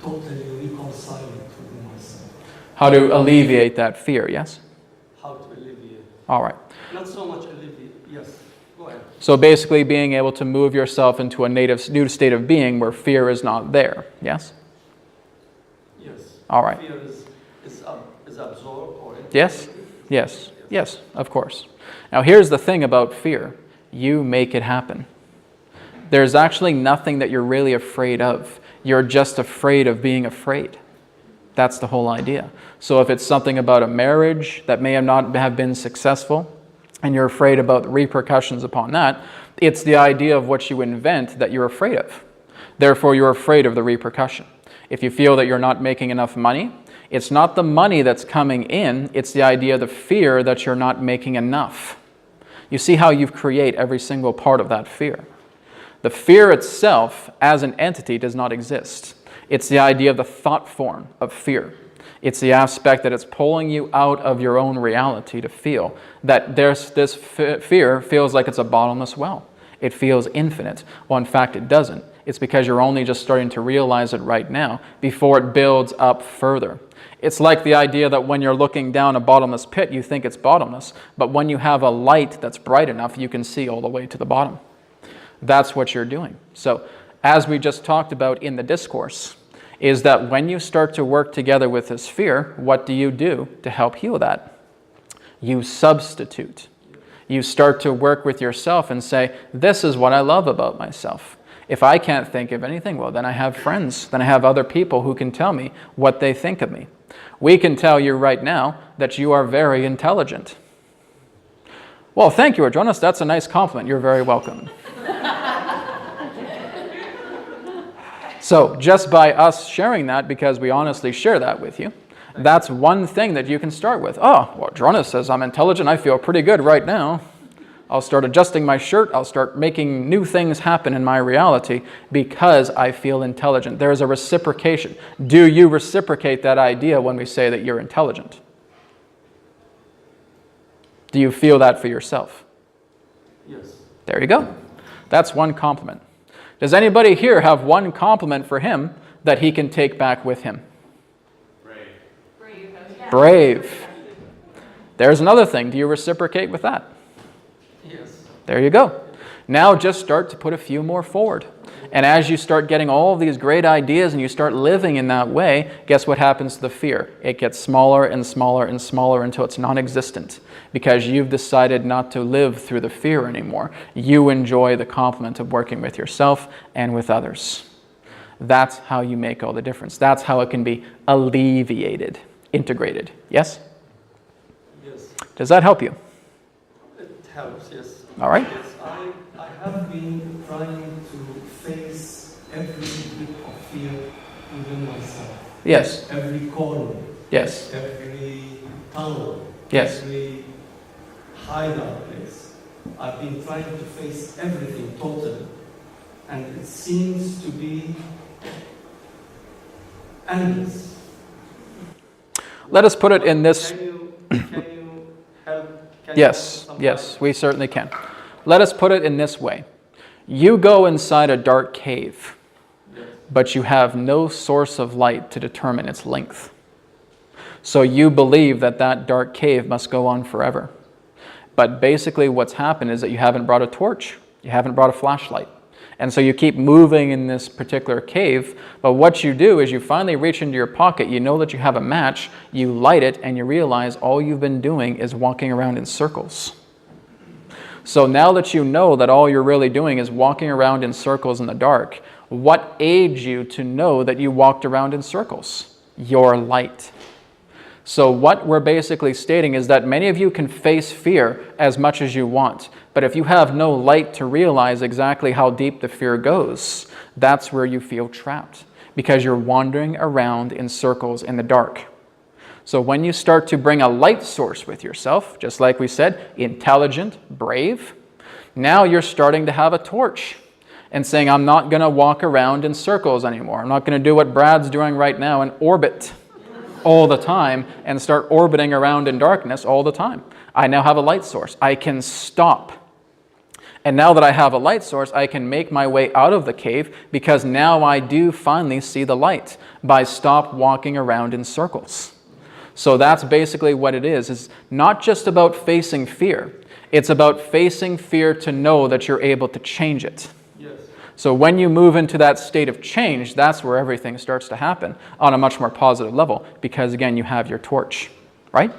Speaker 4: totally reconcile it with myself.
Speaker 1: How to alleviate that fear, yes?
Speaker 4: How to alleviate.
Speaker 1: All right.
Speaker 4: Not so much alleviate. Yes. Go ahead.
Speaker 1: So basically being able to move yourself into a new state of being where fear is not there, yes?
Speaker 4: Yes.
Speaker 1: All right.
Speaker 4: Fear is absorbed or
Speaker 1: Yes? Yes. Yes, of course. Now here's the thing about fear. You make it happen. There's actually nothing that you're really afraid of. You're just afraid of being afraid. That's the whole idea. So if it's something about a marriage that may not have been successful, and you're afraid about the repercussions upon that, it's the idea of what you invent that you're afraid of. Therefore, you're afraid of the repercussion. If you feel that you're not making enough money, it's not the money that's coming in, it's the idea, the fear that you're not making enough. You see how you create every single part of that fear. The fear itself, as an entity, does not exist. It's the idea of the thought form of fear. It's the aspect that it's pulling you out of your own reality to feel that this fear feels like it's a bottomless well. It feels infinite. Well, in fact, it doesn't. It's because you're only just starting to realize it right now before it builds up further. It's like the idea that when you're looking down a bottomless pit, you think it's bottomless, but when you have a light that's bright enough, you can see all the way to the bottom. That's what you're doing. So, as we just talked about in the discourse, is that when you start to work together with this fear, what do you do to help heal that? You substitute. You start to work with yourself and say, this is what I love about myself. If I can't think of anything, well, then I have friends. Then I have other people who can tell me what they think of me. We can tell you right now that you are very intelligent. Well, thank you, Adronis. That's a nice compliment. You're very welcome. So just by us sharing that, because we honestly share that with you, that's one thing that you can start with. Oh, well, Adronis says I'm intelligent. I feel pretty good right now. I'll start adjusting my shirt. I'll start making new things happen in my reality because I feel intelligent. There is a reciprocation. Do you reciprocate that idea when we say that you're intelligent? Do you feel that for yourself?
Speaker 4: Yes.
Speaker 1: There you go. That's one compliment. Does anybody here have one compliment for him that he can take back with him?
Speaker 5: Brave.
Speaker 1: Brave. There's another thing. Do you reciprocate with that?
Speaker 4: Yes.
Speaker 1: There you go. Now just start to put a few more forward. And as you start getting all of these great ideas and you start living in that way, guess what happens to the fear? It gets smaller and smaller and smaller until it's non-existent because you've decided not to live through the fear anymore. You enjoy the compliment of working with yourself and with others. That's how you make all the difference. That's how it can be alleviated, integrated. Yes?
Speaker 4: Yes.
Speaker 1: Does that help you?
Speaker 4: It helps, yes.
Speaker 1: All right.
Speaker 4: Yes, I have been trying to face every bit of fear within myself.
Speaker 1: Yes.
Speaker 4: Every corner.
Speaker 1: Yes.
Speaker 4: Every tunnel.
Speaker 1: Yes.
Speaker 4: every hideout place. I've been trying to face everything totally, and it seems to be endless.
Speaker 1: Let us put it in this.
Speaker 4: Can you help? Can
Speaker 1: Yes, yes, we certainly can. Let us put it in this way. You go inside a dark cave, but you have no source of light to determine its length. So you believe that that dark cave must go on forever. But basically what's happened is that you haven't brought a torch. You haven't brought a flashlight. And so you keep moving in this particular cave, but what you do is you finally reach into your pocket, you know that you have a match, you light it, and you realize all you've been doing is walking around in circles. So now that you know that all you're really doing is walking around in circles in the dark, what aids you to know that you walked around in circles? Your light. So what we're basically stating is that many of you can face fear as much as you want, but if you have no light to realize exactly how deep the fear goes, that's where you feel trapped, because you're wandering around in circles in the dark. So when you start to bring a light source with yourself, just like we said, intelligent, brave, now you're starting to have a torch and saying, I'm not going to walk around in circles anymore. I'm not going to do what Brad's doing right now and orbit all the time and start orbiting around in darkness all the time. I now have a light source. I can stop. And now that I have a light source, I can make my way out of the cave, because now I do finally see the light by stop walking around in circles. So that's basically what it is not just about facing fear. It's about facing fear to know that you're able to change it.
Speaker 4: Yes.
Speaker 1: So when you move into that state of change, that's where everything starts to happen on a much more positive level, because again, you have your torch, right?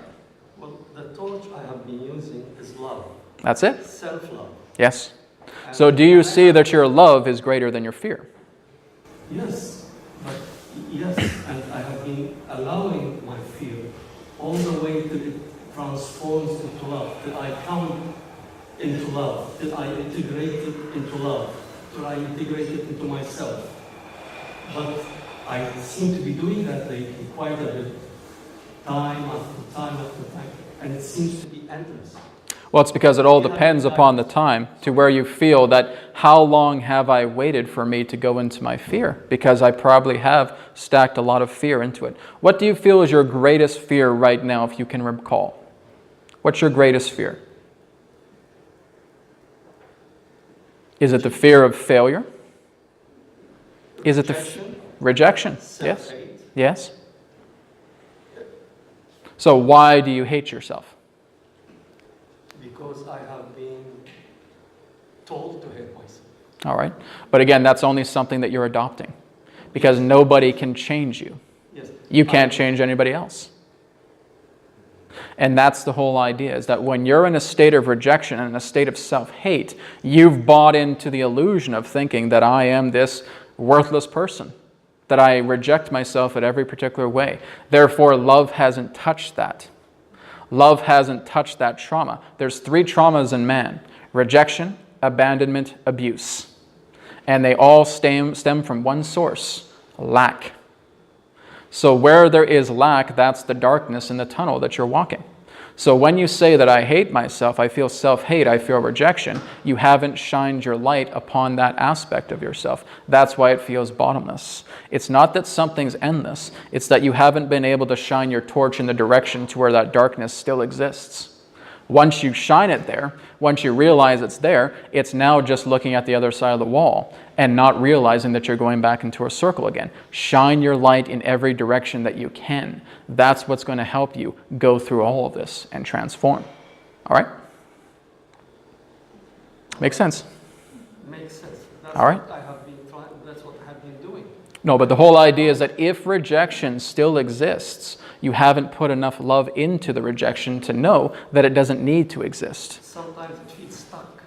Speaker 4: Well, the torch I have been using is love.
Speaker 1: That's it?
Speaker 4: Self-love.
Speaker 1: Yes. So do you see that your love is greater than your fear?
Speaker 4: Yes, yes, and I have been allowing my fear all the way till it transforms into love, till I come into love, till I integrate it into love, till I integrate it into myself. But I seem to be doing that lately quite a bit, time after time after time, and it seems to be endless.
Speaker 1: Well, it's because it all depends upon the time, to where you feel that, how long have I waited for me to go into my fear? Because I probably have stacked a lot of fear into it. What do you feel is your greatest fear right now, if you can recall? What's your greatest fear? Is it the fear of failure? Is it the rejection? Yes.
Speaker 4: Self-hate.
Speaker 1: Yes. So why do you hate yourself?
Speaker 4: Because I have been told to hate myself.
Speaker 1: All right. But again, that's only something that you're adopting, because nobody can change you.
Speaker 4: Yes.
Speaker 1: You can't change anybody else. And that's the whole idea, is that when you're in a state of rejection and a state of self-hate, you've bought into the illusion of thinking that I am this worthless person, that I reject myself in every particular way. Therefore, love hasn't touched that. Love hasn't touched that trauma. There's 3 traumas in man: rejection, abandonment, abuse. And they all stem from one source: lack. So where there is lack, that's the darkness in the tunnel that you're walking. So when you say that I hate myself, I feel self-hate, I feel rejection, you haven't shined your light upon that aspect of yourself. That's why it feels bottomless. It's not that something's endless, it's that you haven't been able to shine your torch in the direction to where that darkness still exists. Once you shine it there, once you realize it's there, it's now just looking at the other side of the wall and not realizing that you're going back into a circle again. Shine your light in every direction that you can. That's what's going to help you go through all of this and transform. All right? Makes sense?
Speaker 4: Makes sense. That's
Speaker 1: All right.
Speaker 4: what I have been trying. That's what I have been doing.
Speaker 1: No, but the whole idea is that if rejection still exists, you haven't put enough love into the rejection to know that it doesn't need to exist.
Speaker 4: Sometimes it feels stuck.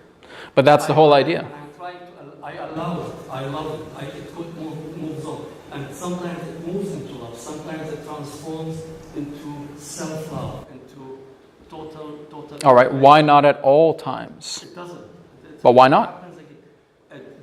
Speaker 1: But that's the whole idea.
Speaker 4: I'm trying to. I allow it. I love it. It moves on, and sometimes it moves into love. Sometimes it transforms into self-love, into total.
Speaker 1: All right, why not at all times?
Speaker 4: It doesn't.
Speaker 1: But why not?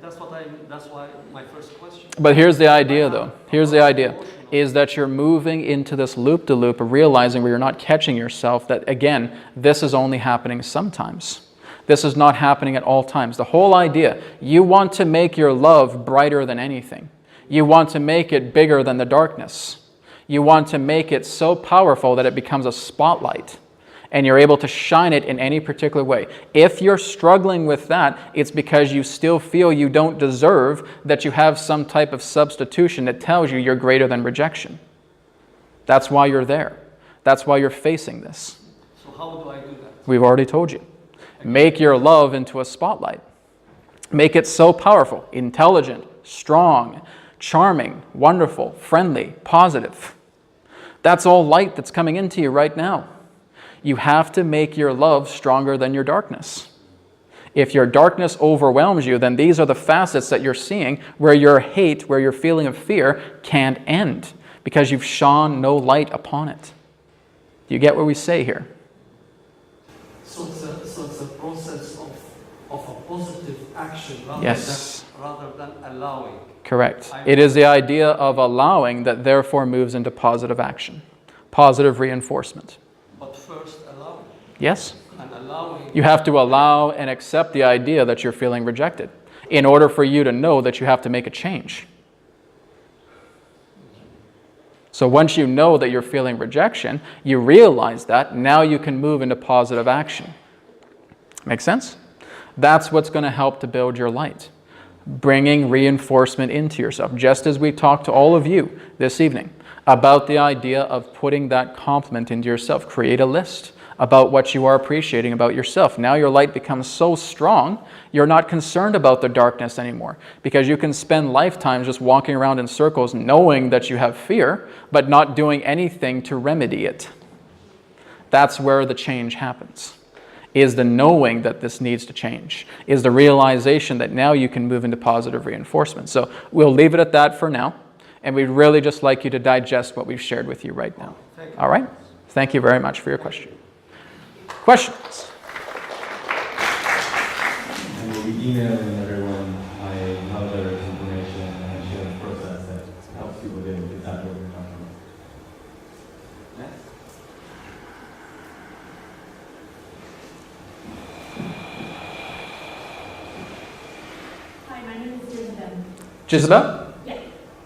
Speaker 4: That's why my first question.
Speaker 1: But here's the idea, though. Here's the idea. is that you're moving into this loop-de-loop of realizing where you're not catching yourself that, again, this is only happening sometimes. This is not happening at all times. The whole idea, you want to make your love brighter than anything. You want to make it bigger than the darkness. You want to make it so powerful that it becomes a spotlight and you're able to shine it in any particular way. If you're struggling with that, it's because you still feel you don't deserve, that you have some type of substitution that tells you you're greater than rejection. That's why you're there. That's why you're facing this.
Speaker 4: So how do I do that?
Speaker 1: We've already told you. Make your love into a spotlight. Make it so powerful, intelligent, strong, charming, wonderful, friendly, positive. That's all light that's coming into you right now. You have to make your love stronger than your darkness. If your darkness overwhelms you, then these are the facets that you're seeing where your hate, where your feeling of fear can't end because you've shone no light upon it. Do you get what we say here?
Speaker 4: So it's a process of a positive action
Speaker 1: Yes.
Speaker 4: rather than allowing.
Speaker 1: Correct. It is the idea of allowing that therefore moves into positive action, positive reinforcement.
Speaker 4: But first allowing.
Speaker 1: Yes?
Speaker 4: And allowing.
Speaker 1: You have to allow and accept the idea that you're feeling rejected in order for you to know that you have to make a change. So once you know that you're feeling rejection, you realize that, now you can move into positive action. Make sense? That's what's going to help to build your light. Bringing reinforcement into yourself, just as we talked to all of you this evening about the idea of putting that compliment into yourself. Create a list about what you are appreciating about yourself. Now your light becomes so strong, you're not concerned about the darkness anymore, because you can spend lifetimes just walking around in circles knowing that you have fear, but not doing anything to remedy it. That's where the change happens. Is the knowing that this needs to change, is the realization that now you can move into positive reinforcement. So we'll leave it at that for now, and we'd really just like you to digest what we've shared with you right now. All right? Thank you very much for your question. Questions?
Speaker 2: And we'll be emailing everyone how there is information and sharing process that helps you with it, if that's what we're talking about. Next.
Speaker 5: Hi, my name is Isabel.
Speaker 1: Jezebel?
Speaker 5: Yeah.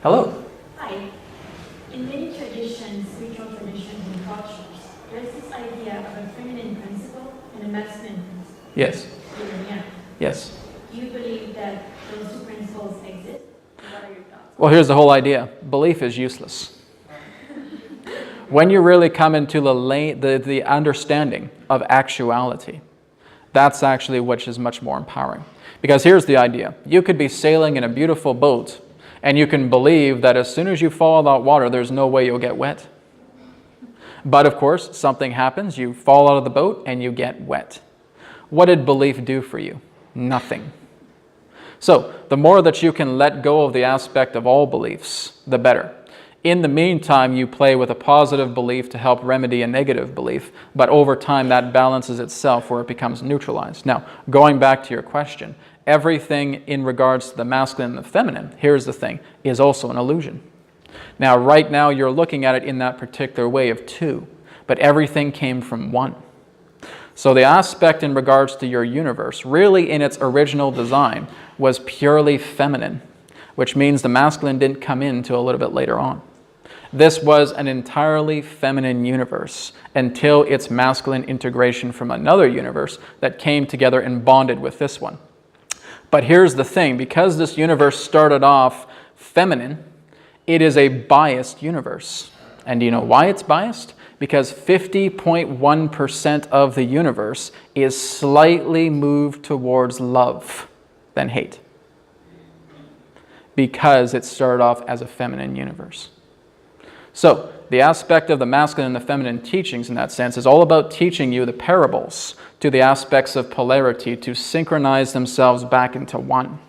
Speaker 1: Hello.
Speaker 5: Hi. In many traditions, spiritual traditions and cultures, there's this idea of a feminine principle and a masculine principle.
Speaker 1: Yes.
Speaker 5: Yeah.
Speaker 1: Yes.
Speaker 5: Do you believe that those two principles exist? What are your thoughts?
Speaker 1: Well, here's the whole idea. Belief is useless. When you really come into the understanding of actuality, that's actually which is much more empowering. Because here's the idea. You could be sailing in a beautiful boat, and you can believe that as soon as you fall in that water, there's no way you'll get wet. But of course, something happens, you fall out of the boat, and you get wet. What did belief do for you? Nothing. So, the more that you can let go of the aspect of all beliefs, the better. In the meantime, you play with a positive belief to help remedy a negative belief, but over time that balances itself where it becomes neutralized. Now, going back to your question, everything in regards to the masculine and the feminine, here's the thing, is also an illusion. Now, right now you're looking at it in that particular way of two, but everything came from one. So the aspect in regards to your universe, really in its original design, was purely feminine, which means the masculine didn't come in until a little bit later on. This was an entirely feminine universe until its masculine integration from another universe that came together and bonded with this one. But here's the thing, because this universe started off feminine, it is a biased universe. And do you know why it's biased? Because 50.1% of the universe is slightly moved towards love than hate. Because it started off as a feminine universe. So, the aspect of the masculine and the feminine teachings in that sense is all about teaching you the parables to the aspects of polarity to synchronize themselves back into one.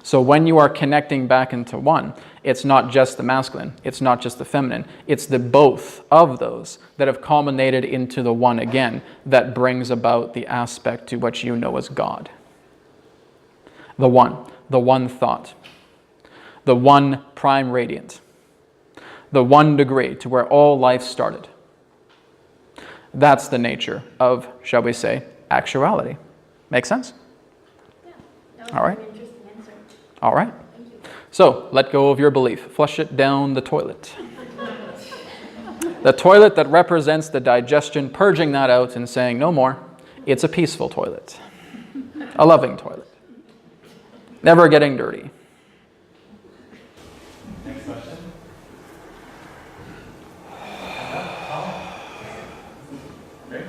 Speaker 1: So when you are connecting back into one, it's not just the masculine, it's not just the feminine, it's the both of those that have culminated into the one again that brings about the aspect to what you know as God. The one thought, the one prime radiant, the 1 degree to where all life started. That's the nature of, shall we say, actuality. Make sense?
Speaker 5: Yeah, that was
Speaker 1: All right.
Speaker 5: a very interesting answer.
Speaker 1: All right.
Speaker 5: Thank you.
Speaker 1: So, let go of your belief. Flush it down the toilet. The toilet that represents the digestion, purging that out and saying, no more. It's a peaceful toilet. A loving toilet. Never getting dirty.
Speaker 2: Next question. Great.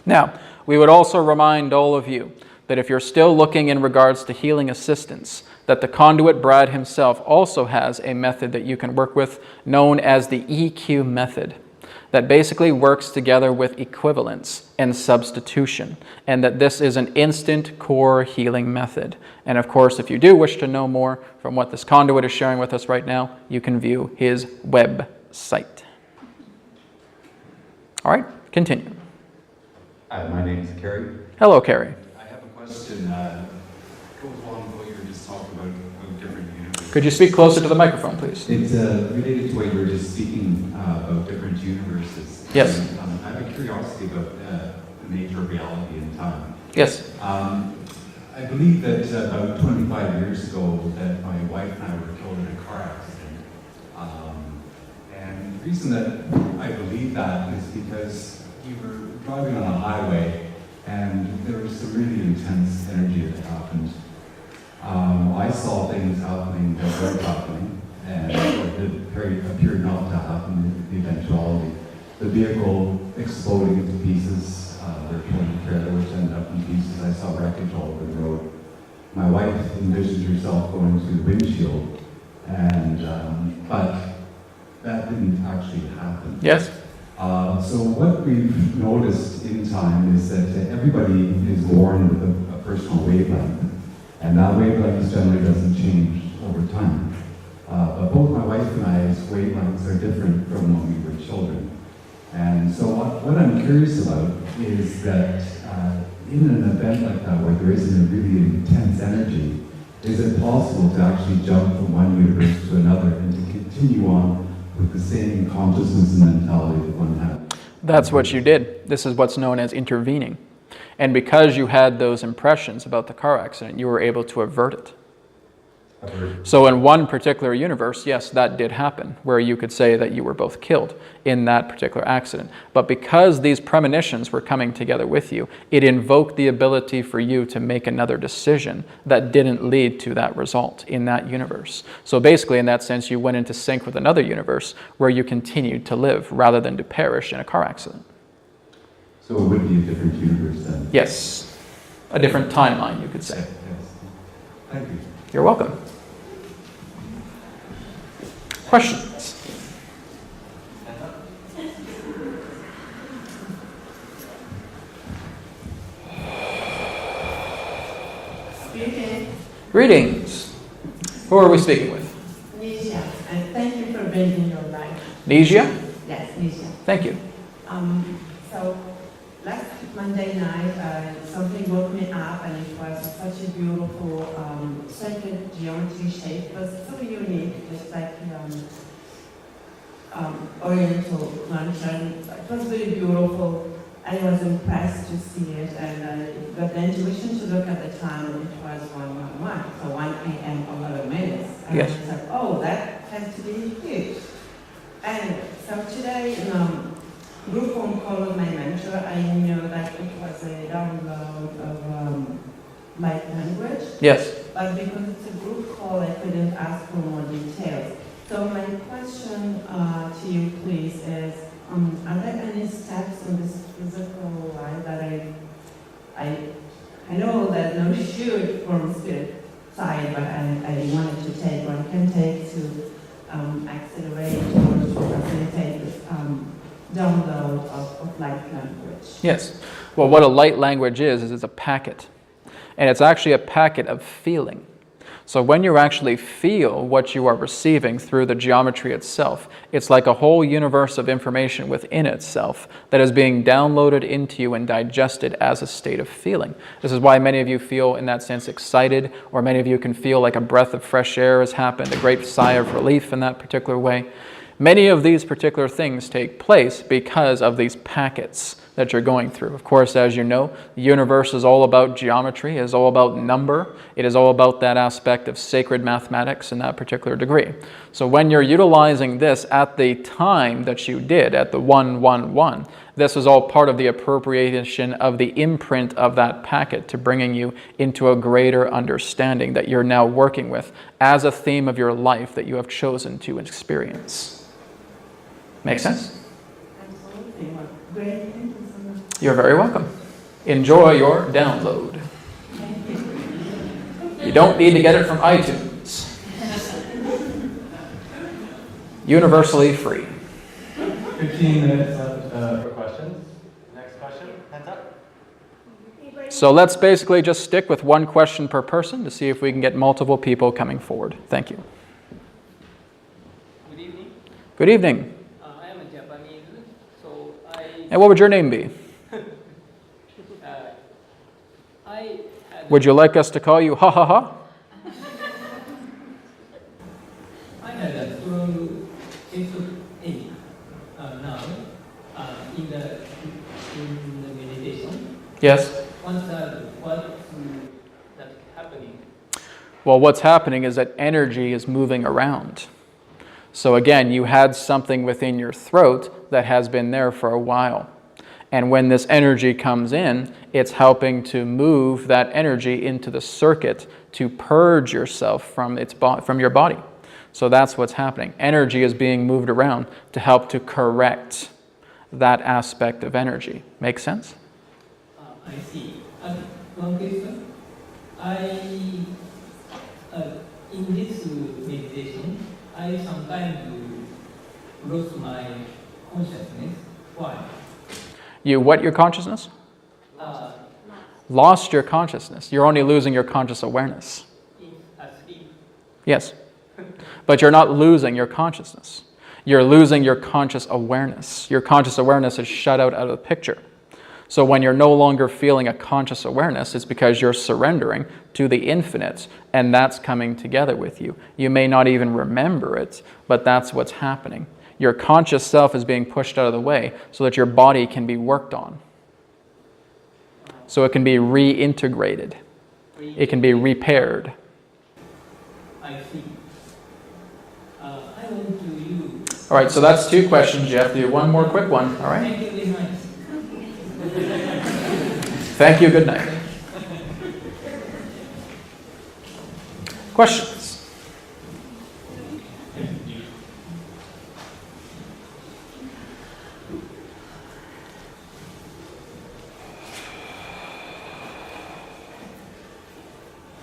Speaker 1: Now, we would also remind all of you that if you're still looking in regards to healing assistance, that the conduit Brad himself also has a method that you can work with known as the EQ method that basically works together with equivalence and substitution, and that this is an instant core healing method. And of course, if you do wish to know more from what this conduit is sharing with us right now, you can view his website. All right, continue.
Speaker 6: My name's Kerry.
Speaker 1: Hello, Carrie.
Speaker 6: I have a question. Goes along with what you were just talking about different universes.
Speaker 1: Could you speak closer to the microphone, please?
Speaker 6: It's related to what you were just speaking about different universes.
Speaker 1: Yes.
Speaker 6: And, I have a curiosity about the nature of reality and time.
Speaker 1: Yes.
Speaker 6: I believe that about 25 years ago that my wife and I were killed in a car accident. And the reason that I believe that is because we were driving on a highway and there was some really intense energy that happened. I saw things happening that weren't happening and that appeared not to happen, the eventuality. The vehicle exploding into pieces, their towing trailer which ended up in pieces. I saw wreckage all over the road. My wife envisioned herself going through the windshield, and but that didn't actually happen.
Speaker 1: Yes.
Speaker 6: So what we've noticed in time is that everybody is born with a personal wavelength, and that wavelength generally doesn't change over time. But both my wife and I's wavelengths are different from when we were children. And so what I'm curious about is that in an event like that where there isn't a really intense energy, is it possible to actually jump from one universe to another and to continue on with the same consciousness and mentality that one had?
Speaker 1: That's what you did. This is what's known as intervening. And because you had those impressions about the car accident, you were able to avert it. So in one particular universe, yes, that did happen, where you could say that you were both killed in that particular accident. But because these premonitions were coming together with you, it invoked the ability for you to make another decision that didn't lead to that result in that universe. So basically, in that sense, you went into sync with another universe where you continued to live rather than to perish in a car accident.
Speaker 6: So it would be a different universe then?
Speaker 1: Yes. A different timeline, you could say.
Speaker 6: Yes. Thank you.
Speaker 1: You're welcome. Questions?
Speaker 7: Speaking.
Speaker 1: Greetings. Who are we speaking with?
Speaker 7: Nisha, and thank you for bringing your life.
Speaker 1: Nijia?
Speaker 7: Yes, Nisha.
Speaker 1: Thank you.
Speaker 7: So last Monday night, something woke me up, and it was such a beautiful circuit geometry shape. It was so unique, just like Oriental lantern. It was really beautiful. I was impressed to see it, and I got the intuition to look at the time, and it was 1:11, so 1 a.m. 11 minutes. And
Speaker 1: Yes.
Speaker 7: I said, oh, that has to be huge. And so today, in group phone call with my mentor, I knew that it was a download of light language,
Speaker 1: Yes.
Speaker 7: but because it's a group call, I couldn't ask for more details. So my question to you, please, is are there any steps in this physical life that I know there's no shoot from spirit side, but I wanted to take, or I can take to accelerate or to facilitate this download of light language?
Speaker 1: Yes. Well, what a light language is it's a packet. And it's actually a packet of feeling. So when you actually feel what you are receiving through the geometry itself, it's like a whole universe of information within itself that is being downloaded into you and digested as a state of feeling. This is why many of you feel, in that sense, excited, or many of you can feel like a breath of fresh air has happened, a great sigh of relief in that particular way. Many of these particular things take place because of these packets that you're going through. Of course, as you know, the universe is all about geometry, it is all about number, it is all about that aspect of sacred mathematics in that particular degree. So when you're utilizing this at the time that you did, at the 111, this is all part of the appropriation of the imprint of that packet to bringing you into a greater understanding that you're now working with as a theme of your life that you have chosen to experience. Make sense?
Speaker 7: Absolutely. Well, great. Thank you so much.
Speaker 1: You're very welcome. Enjoy your download. You don't need to get it from iTunes. Universally free.
Speaker 2: 15 minutes for questions. Next question, hands up.
Speaker 1: So let's basically just stick with one question per person to see if we can get multiple people coming forward. Thank you.
Speaker 8: Good evening.
Speaker 1: Good evening.
Speaker 8: I am a Japanese, so
Speaker 1: And what would your name be?
Speaker 8: I had
Speaker 1: Would you like us to call you Ha Ha Ha?
Speaker 8: I had a strong sense of ache now in the meditation.
Speaker 1: Yes.
Speaker 8: What's that happening?
Speaker 1: Well, what's happening is that energy is moving around. So again, you had something within your throat that has been there for a while. And when this energy comes in, it's helping to move that energy into the circuit to purge yourself from your body. So that's what's happening. Energy is being moved around to help to correct that aspect of energy. Make sense?
Speaker 8: I see. One question. In this meditation, I sometimes lose my consciousness. Why?
Speaker 1: You what your consciousness? Lost your consciousness. You're only losing your conscious awareness.
Speaker 8: Asleep.
Speaker 1: Yes. But you're not losing your consciousness. You're losing your conscious awareness. Your conscious awareness is shut out of the picture. So when you're no longer feeling a conscious awareness, it's because you're surrendering to the infinite, and that's coming together with you. You may not even remember it, but that's what's happening. Your conscious self is being pushed out of the way so that your body can be worked on. So it can be reintegrated. It can be repaired.
Speaker 8: I see. I want to use.
Speaker 1: All right, so that's 2 questions, Jeff. Do one more quick one, all right?
Speaker 8: Thank you very much.
Speaker 1: Thank you, good night. Questions?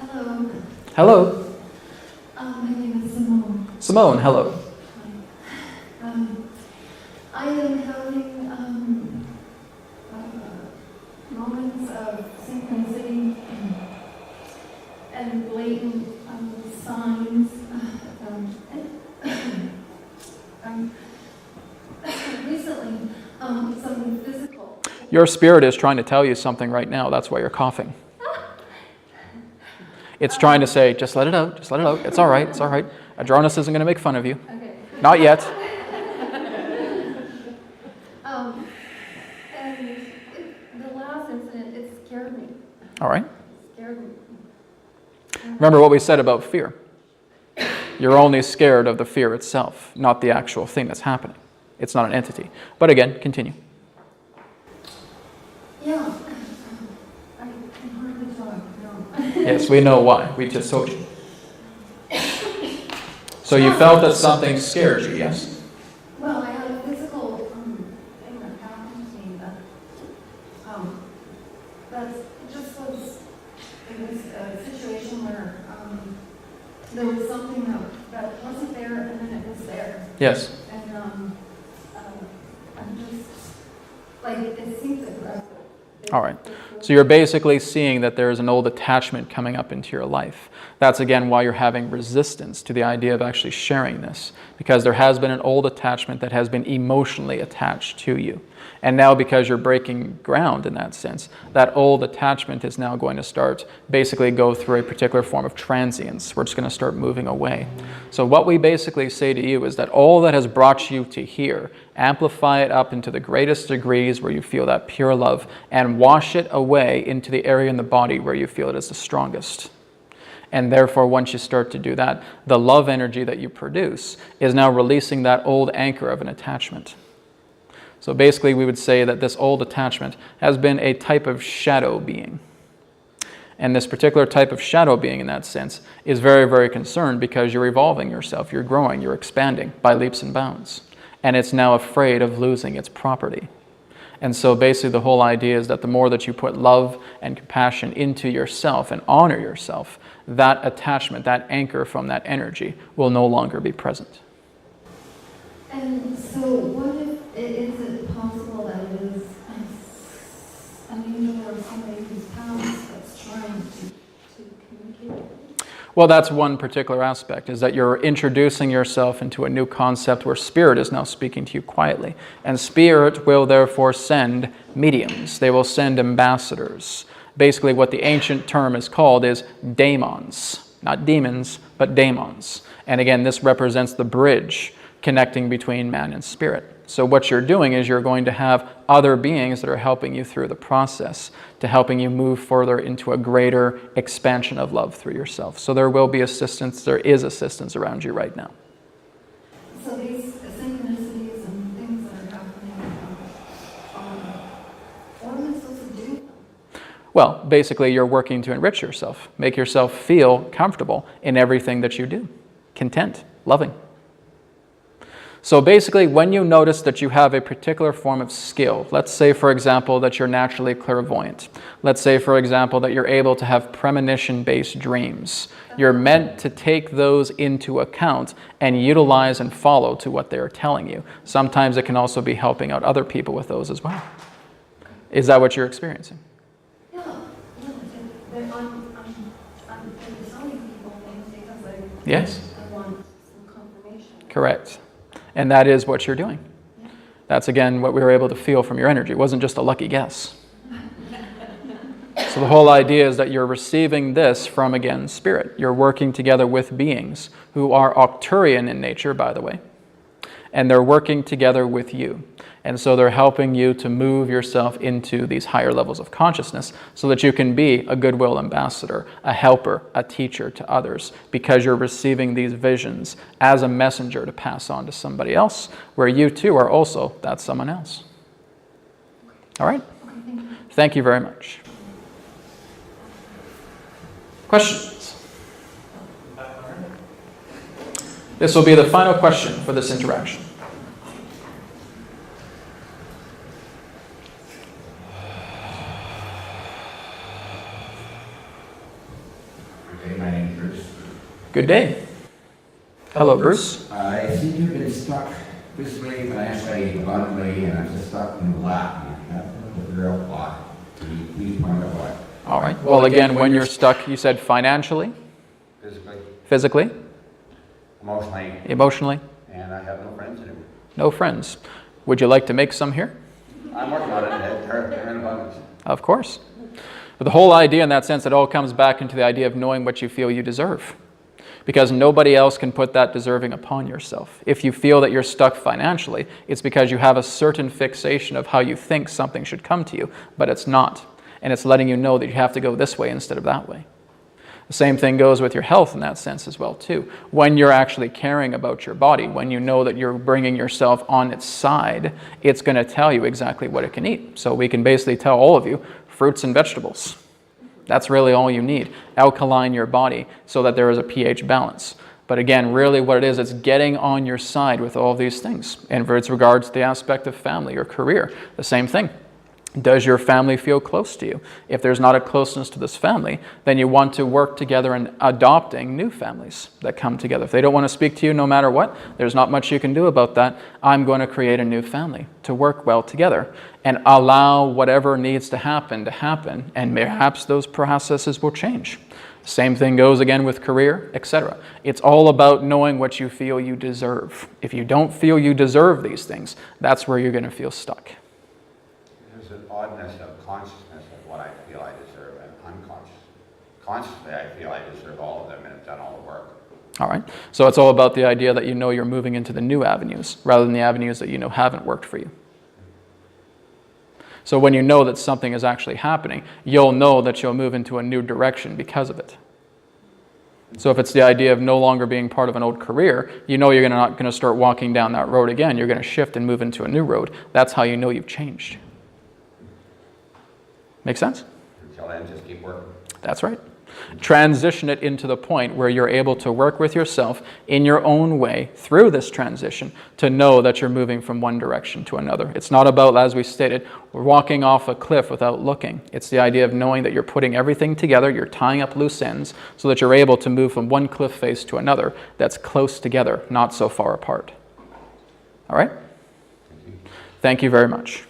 Speaker 9: Hello.
Speaker 1: Hello.
Speaker 9: My name is Simone.
Speaker 1: Simone, hello.
Speaker 9: I am having moments of synchronicity and blatant signs. Recently, something physical.
Speaker 1: Your spirit is trying to tell you something right now. That's why you're coughing. It's trying to say, just let it out, just let it out. It's all right, it's all right. Adronis isn't going to make fun of you.
Speaker 9: Okay.
Speaker 1: Not yet.
Speaker 9: And the last incident, it scared me.
Speaker 1: All right.
Speaker 9: It scared me.
Speaker 1: Remember what we said about fear. You're only scared of the fear itself, not the actual thing that's happening. It's not an entity. But again, continue.
Speaker 9: Yeah. I can hardly talk, no.
Speaker 1: Yes, we know why. We just told you. So you felt that something scared you, yes?
Speaker 9: Well, I had a physical thing that happened to me that it just was, it was a situation where there was something that wasn't there and then it was there.
Speaker 1: Yes.
Speaker 9: And I'm just, like, it seems aggressive.
Speaker 1: All right. So you're basically seeing that there is an old attachment coming up into your life. That's again why you're having resistance to the idea of actually sharing this, because there has been an old attachment that has been emotionally attached to you. And now because you're breaking ground in that sense, that old attachment is now going to start basically go through a particular form of transience. We're just going to start moving away. So what we basically say to you is that all that has brought you to here, amplify it up into the greatest degrees where you feel that pure love, and wash it away into the area in the body where you feel it is the strongest. And therefore, once you start to do that, the love energy that you produce is now releasing that old anchor of an attachment. So basically, we would say that this old attachment has been a type of shadow being. And this particular type of shadow being, in that sense, is very, very concerned because you're evolving yourself, you're growing, you're expanding by leaps and bounds. And it's now afraid of losing its property. And so basically the whole idea is that the more that you put love and compassion into yourself and honor yourself, that attachment, that anchor from that energy will no longer be present.
Speaker 9: And so what if, is it possible that it is unusual or somebody who's powerless that's trying to communicate?
Speaker 1: Well, that's one particular aspect, is that you're introducing yourself into a new concept where spirit is now speaking to you quietly. And spirit will therefore send mediums. They will send ambassadors. Basically what the ancient term is called is daemons. Not demons, but daemons. And again, this represents the bridge connecting between man and spirit. So what you're doing is you're going to have other beings that are helping you through the process, to helping you move further into a greater expansion of love through yourself. So there will be assistance, there is assistance around you right now.
Speaker 9: So these synchronicities and things that are happening, what am I supposed to do?
Speaker 1: Well, basically you're working to enrich yourself, make yourself feel comfortable in everything that you do, content, loving. So basically, when you notice that you have a particular form of skill, let's say, for example, that you're naturally clairvoyant. Let's say, for example, that you're able to have premonition-based dreams. You're meant to take those into account and utilize and follow to what they're telling you. Sometimes it can also be helping out other people with those as well. Is that what you're experiencing?
Speaker 9: Yeah, I'm telling people things because
Speaker 1: Yes.
Speaker 9: I want some confirmation.
Speaker 1: Correct. And that is what you're doing. That's, again, what we were able to feel from your energy. It wasn't just a lucky guess. So the whole idea is that you're receiving this from, again, spirit. You're working together with beings who are Arcturian in nature, by the way. And they're working together with you. And so they're helping you to move yourself into these higher levels of consciousness so that you can be a goodwill ambassador, a helper, a teacher to others, because you're receiving these visions as a messenger to pass on to somebody else, where you too are also that someone else. All right? Thank you very much. Questions? This will be the final question for this interaction.
Speaker 10: My name is Bruce.
Speaker 1: Good day. Hello, Bruce.
Speaker 10: I seem to have been stuck physically, financially, abundantly, and I'm just stuck in the lap. That's the real plot. Can you please point out why?
Speaker 1: All right. Well, again, when you're stuck, you said financially, physically, emotionally,
Speaker 10: and I have no friends anymore.
Speaker 1: no friends. Would you like to make some here?
Speaker 10: I'm working on it. They're in abundance.
Speaker 1: Of course. But the whole idea in that sense, it all comes back into the idea of knowing what you feel you deserve. Because nobody else can put that deserving upon yourself. If you feel that you're stuck financially, it's because you have a certain fixation of how you think something should come to you, but it's not. And it's letting you know that you have to go this way instead of that way. The same thing goes with your health in that sense as well too. When you're actually caring about your body, when you know that you're bringing yourself on its side, it's going to tell you exactly what it can eat. So we can basically tell all of you, fruits and vegetables. That's really all you need. Alkaline your body so that there is a pH balance. But again, really what it is, it's getting on your side with all of these things. And for its regards to the aspect of family or career, the same thing. Does your family feel close to you? If there's not a closeness to this family, then you want to work together in adopting new families that come together. If they don't want to speak to you no matter what, there's not much you can do about that. I'm going to create a new family to work well together. and allow whatever needs to happen, and perhaps those processes will change. Same thing goes again with career, etc. It's all about knowing what you feel you deserve. If you don't feel you deserve these things, that's where you're going to feel stuck.
Speaker 10: There's an oddness of consciousness of what I feel I deserve and unconscious. Consciously, I feel I deserve all of them and have done all the work.
Speaker 1: All right. So it's all about the idea that you know you're moving into the new avenues rather than the avenues that you know haven't worked for you. So when you know that something is actually happening, you'll know that you'll move into a new direction because of it. So if it's the idea of no longer being part of an old career, you know you're not going to start walking down that road again. You're going to shift and move into a new road. That's how you know you've changed. Make sense?
Speaker 10: Until then, just keep working.
Speaker 1: That's right. Transition it into the point where you're able to work with yourself in your own way through this transition to know that you're moving from one direction to another. It's not about, as we stated, walking off a cliff without looking. It's the idea of knowing that you're putting everything together, you're tying up loose ends so that you're able to move from one cliff face to another that's close together, not so far apart. All right? Thank you very much.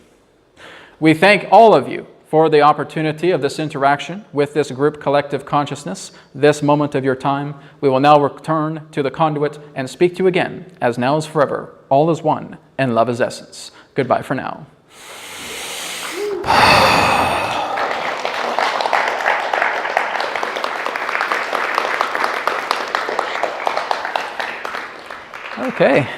Speaker 1: We thank all of you for the opportunity of this interaction with this group collective consciousness, this moment of your time. We will now return to the conduit and speak to you again, as now is forever, all is one, and love is essence. Goodbye for now. Okay.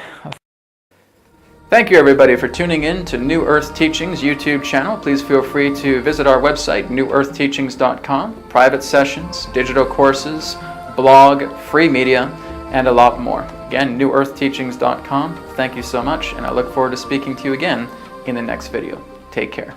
Speaker 1: Thank you everybody for tuning in to New Earth Teachings YouTube channel. Please feel free to visit our website, newearthteachings.com. Private sessions, digital courses, blog, free media, and a lot more. Again, newearthteachings.com. Thank you so much, and I look forward to speaking to you again in the next video. Take care.